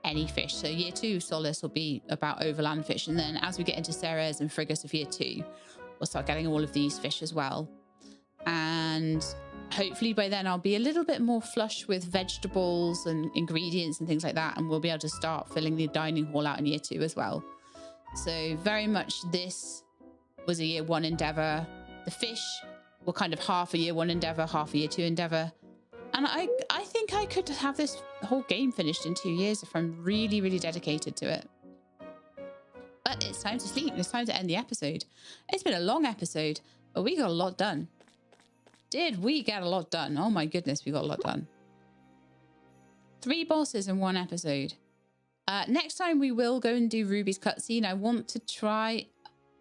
any fish. So year 2 Solace will be about overland fish. And then as we get into Ceres and Frigus of year 2, we'll start getting all of these fish as well. And hopefully by then I'll be a little bit more flush with vegetables and ingredients and things like that. And we'll be able to start filling the dining hall out in year 2 as well. So very much this was a year 1 endeavor. The fish were kind of half a year 1 endeavor, half a year 2 endeavor. And I think I could have this whole game finished in 2 years if I'm really, really dedicated to it. But it's time to sleep. It's time to end the episode. It's been a long episode, but we got a lot done. Did we get a lot done? Oh my goodness, we got a lot done. 3 bosses in 1 episode. Next time we will go and do Ruby's cutscene. I want to try...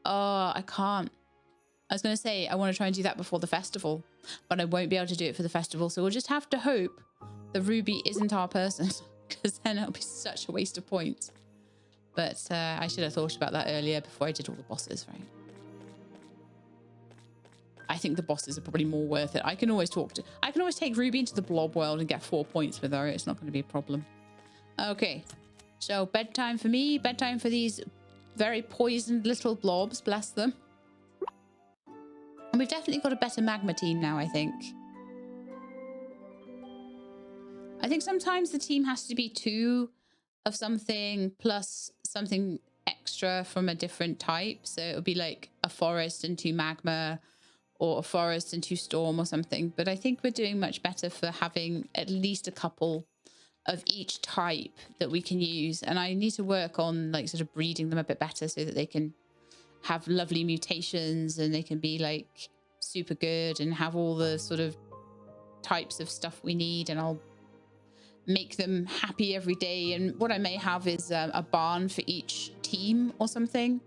Oh, I can't. I was going to say I want to try and do that before the festival, but I won't be able to do it for the festival. So we'll just have to hope that Ruby isn't our person, because then it'll be such a waste of points. But I should have thought about that earlier before I did all the bosses, right? I think the bosses are probably more worth it. I can always take Ruby into the blob world and get 4 points with her. It's not going to be a problem. Okay. So bedtime for me, bedtime for these very poisoned little blobs, bless them. And we've definitely got a better magma team now, I think. I think sometimes the team has to be 2 of something plus something extra from a different type. So it would be like a forest and 2 magma, or a forest and 2 storm or something. But I think we're doing much better for having at least a couple of each type that we can use. And I need to work on like sort of breeding them a bit better so that they can have lovely mutations and they can be like super good and have all the sort of types of stuff we need. And I'll make them happy every day. And what I may have is a barn for each team or something.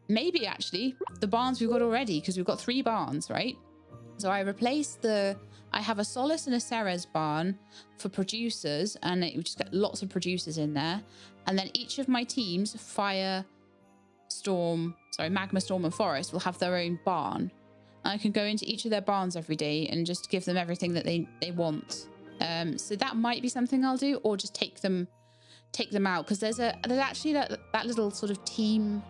Maybe actually the barns we've got already, because we've got 3 barns, right? So I replaced I have a Solace and a Ceres barn for producers, and we just get lots of producers in there. And then each of my teams, Magma, Storm and Forest, will have their own barn. And I can go into each of their barns every day and just give them everything that they want. So that might be something I'll do, or just take them out, because there's actually that little sort of team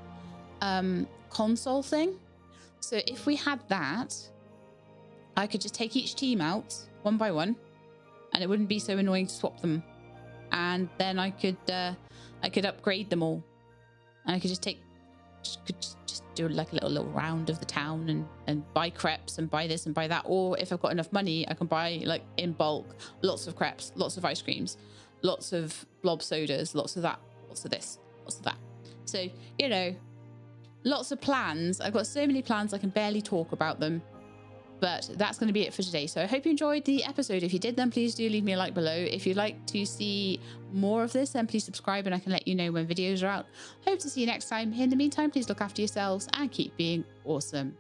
console thing. So if we had that, I could just take each team out 1 by 1, and it wouldn't be so annoying to swap them. And then I could upgrade them all, and I could just do like a little round of the town and buy crepes and buy this and buy that. Or if I've got enough money, I can buy like in bulk lots of crepes, lots of ice creams, lots of blob sodas, lots of that, lots of this, lots of that. So, you know, lots of plans. I've got so many plans I can barely talk about them. But that's going to be it for today. So I hope you enjoyed the episode. If you did, then please do leave me a like below. If you'd like to see more of this, then please subscribe and I can let you know when videos are out. Hope to see you next time. In the meantime, please look after yourselves and keep being awesome.